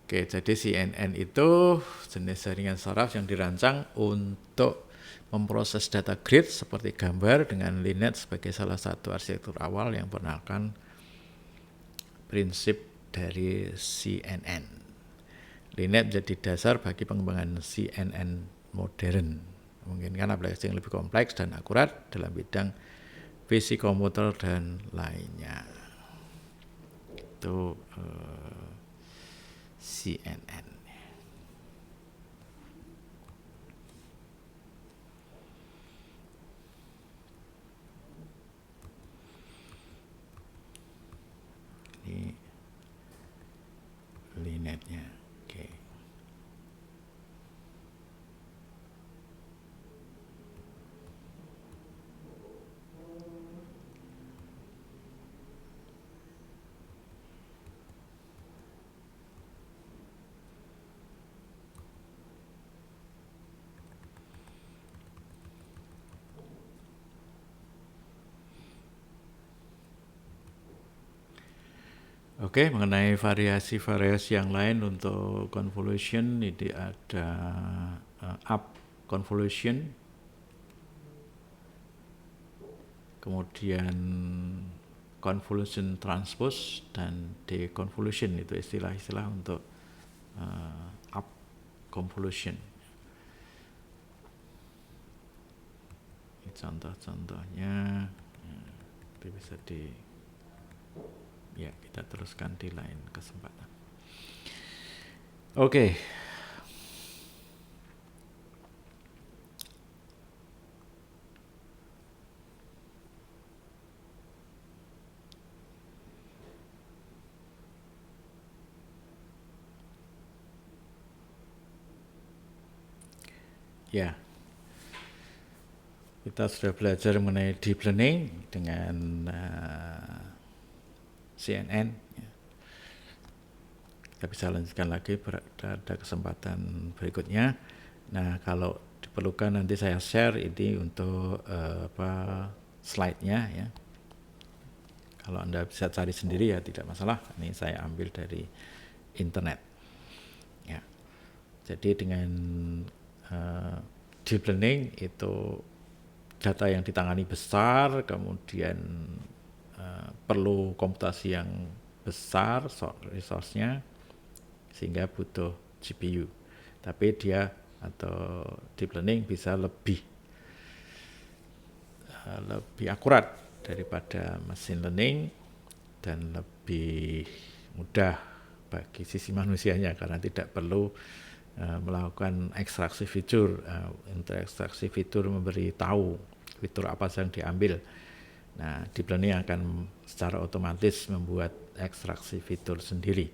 Oke, jadi CNN itu jenis jaringan saraf yang dirancang untuk memproses data grid seperti gambar dengan LINET sebagai salah satu arsitektur awal yang menerapkan prinsip dari CNN. LINET menjadi dasar bagi pengembangan CNN modern, memungkinkan aplikasi yang lebih kompleks dan akurat dalam bidang fisik komputer dan lainnya. Itu CNN. Ini LINET-nya. Oke. Oke, mengenai variasi-variasi yang lain untuk convolution, ini ada up convolution, kemudian convolution transpose dan deconvolution, itu istilah-istilah untuk up convolution. Ini contoh-contohnya, itu bisa ya kita teruskan di lain kesempatan. Oke. Ya, kita sudah belajar mengenai deep learning dengan CNN. Ya. Kita bisa lanjutkan lagi pada kesempatan berikutnya. Nah, kalau diperlukan nanti saya share ini untuk slide-nya ya. Kalau Anda bisa cari sendiri ya tidak masalah. Ini saya ambil dari internet. Ya. Jadi dengan deep learning itu data yang ditangani besar, kemudian perlu komputasi yang besar resource-nya, sehingga butuh GPU. Tapi dia atau deep learning bisa lebih akurat daripada machine learning dan lebih mudah bagi sisi manusianya karena tidak perlu melakukan ekstraksi fitur. Untuk ekstraksi fitur memberi tahu fitur apa yang diambil. Nah, deep learning akan secara otomatis membuat ekstraksi fitur sendiri.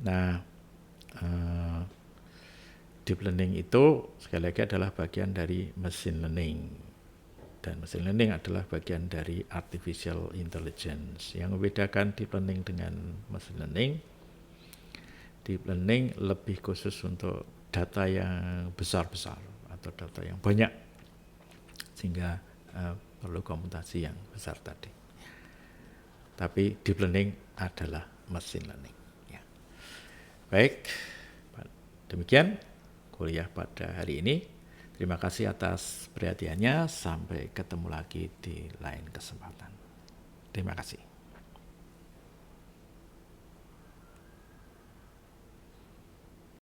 Nah, deep learning itu sekali lagi adalah bagian dari machine learning. Dan machine learning adalah bagian dari artificial intelligence. Yang membedakan deep learning dengan machine learning, deep learning lebih khusus untuk data yang besar-besar atau data yang banyak, sehingga perlu komputasi yang besar tadi. Tapi deep learning adalah machine learning. Ya. Baik, demikian kuliah pada hari ini. Terima kasih atas perhatiannya. Sampai ketemu lagi di lain kesempatan. Terima kasih.